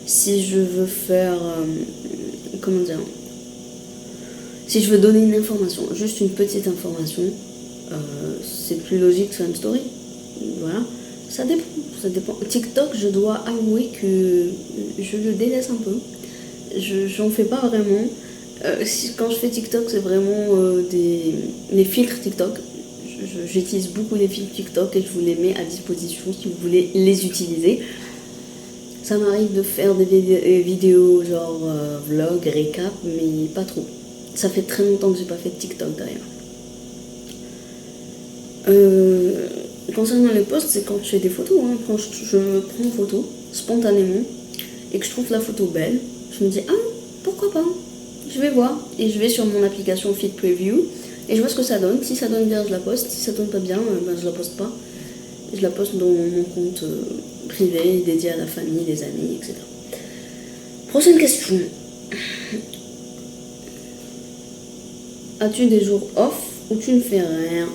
Si je veux faire... comment dire? Si je veux donner une information, juste une petite information, c'est plus logique de faire une story. Voilà, ça dépend. TikTok, je dois avouer que je le délaisse un peu. J'en fais pas vraiment. Quand je fais TikTok, c'est vraiment les filtres TikTok. J'utilise beaucoup les filtres TikTok et je vous les mets à disposition si vous voulez les utiliser. Ça m'arrive de faire des vidéos genre vlog, récap, mais pas trop. Ça fait très longtemps que j'ai pas fait de TikTok d'ailleurs. Concernant les posts, c'est quand je fais des photos, hein. Quand je me prends en photo spontanément et que je trouve la photo belle, je me dis ah pourquoi pas, je vais voir et je vais sur mon application Feed Preview et je vois ce que ça donne. Si ça donne bien, je la poste. Si ça donne pas bien, ben, je la poste pas. Je la poste dans mon compte privé dédié à la famille, les amis, etc. Prochaine question. As-tu des jours off où tu ne fais rien?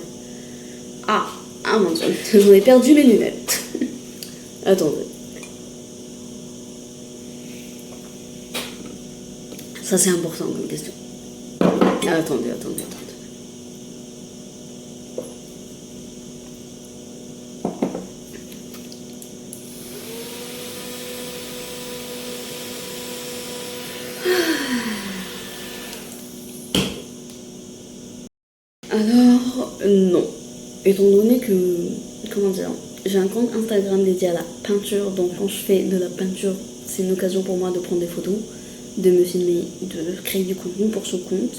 Ah mon dieu, j'en ai perdu mes lunettes. Attendez. Ça c'est important comme question. Attendez. Alors, Non. Étant donné que, comment dire, j'ai un compte Instagram dédié à la peinture, donc quand je fais de la peinture, c'est une occasion pour moi de prendre des photos, de me filmer, de créer du contenu pour ce compte.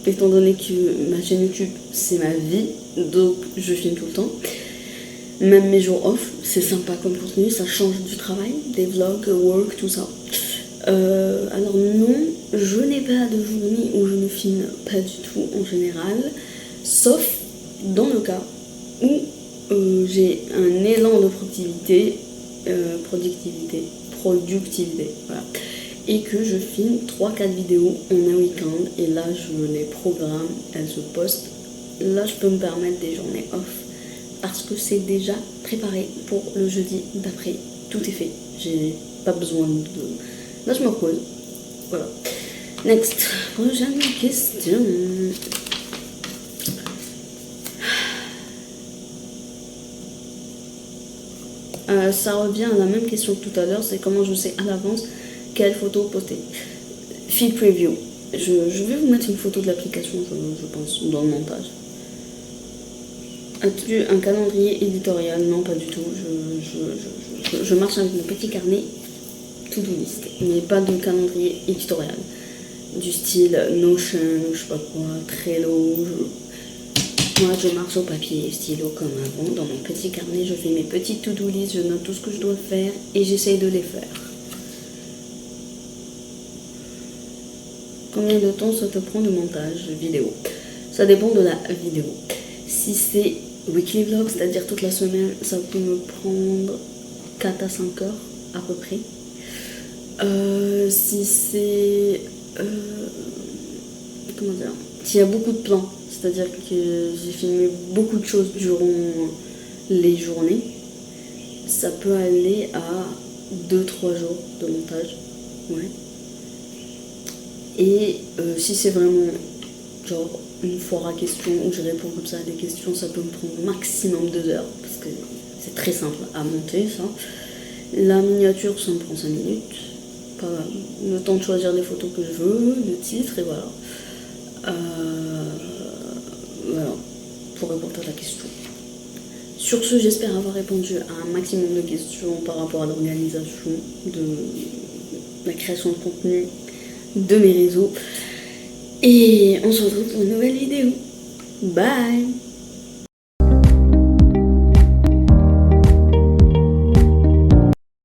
Étant donné que ma chaîne YouTube, c'est ma vie, donc je filme tout le temps. Même mes jours off, c'est sympa comme contenu, ça change du travail, des vlogs, work, tout ça. Alors non, je n'ai pas de journée où je ne filme pas du tout en général, sauf dans le cas où j'ai un élan de productivité, voilà, et que je filme 3-4 vidéos en un week-end, et là je les programme, elles se postent, là je peux me permettre des journées off, parce que c'est déjà préparé pour le jeudi d'après, tout est fait, j'ai pas besoin de... Là je me repose, voilà. Next, prochaine question. Ça revient à la même question que tout à l'heure, c'est comment je sais à l'avance quelle photo poster. Feed preview. Je vais vous mettre une photo de l'application, je pense, dans le montage. As-tu un calendrier éditorial? Non, pas du tout. Je marche avec mon petit carnet to-do list, mais pas de calendrier éditorial. Du style Notion, je sais pas quoi, Trello. Moi, je marche au papier, stylo comme avant. Dans mon petit carnet, je fais mes petites to-do list, je note tout ce que je dois faire et j'essaye de les faire. Combien de temps ça te prend de montage vidéo? Ça dépend de la vidéo. Si c'est weekly vlog, c'est-à-dire toute la semaine, ça peut me prendre 4 à 5 heures à peu près. Si c'est... comment dire? S'il y a beaucoup de plans, c'est-à-dire que j'ai filmé beaucoup de choses durant les journées, ça peut aller à 2-3 jours de montage. Ouais. Et si c'est vraiment genre une foire à questions où je réponds comme ça à des questions, ça peut me prendre maximum 2 heures, parce que c'est très simple à monter ça. La miniature, ça me prend 5 minutes. Pas le temps de choisir les photos que je veux, le titre, et voilà. Voilà, pour répondre à ta question. Sur ce, j'espère avoir répondu à un maximum de questions par rapport à l'organisation de la création de contenu de mes réseaux. Et on se retrouve pour une nouvelle vidéo. Bye!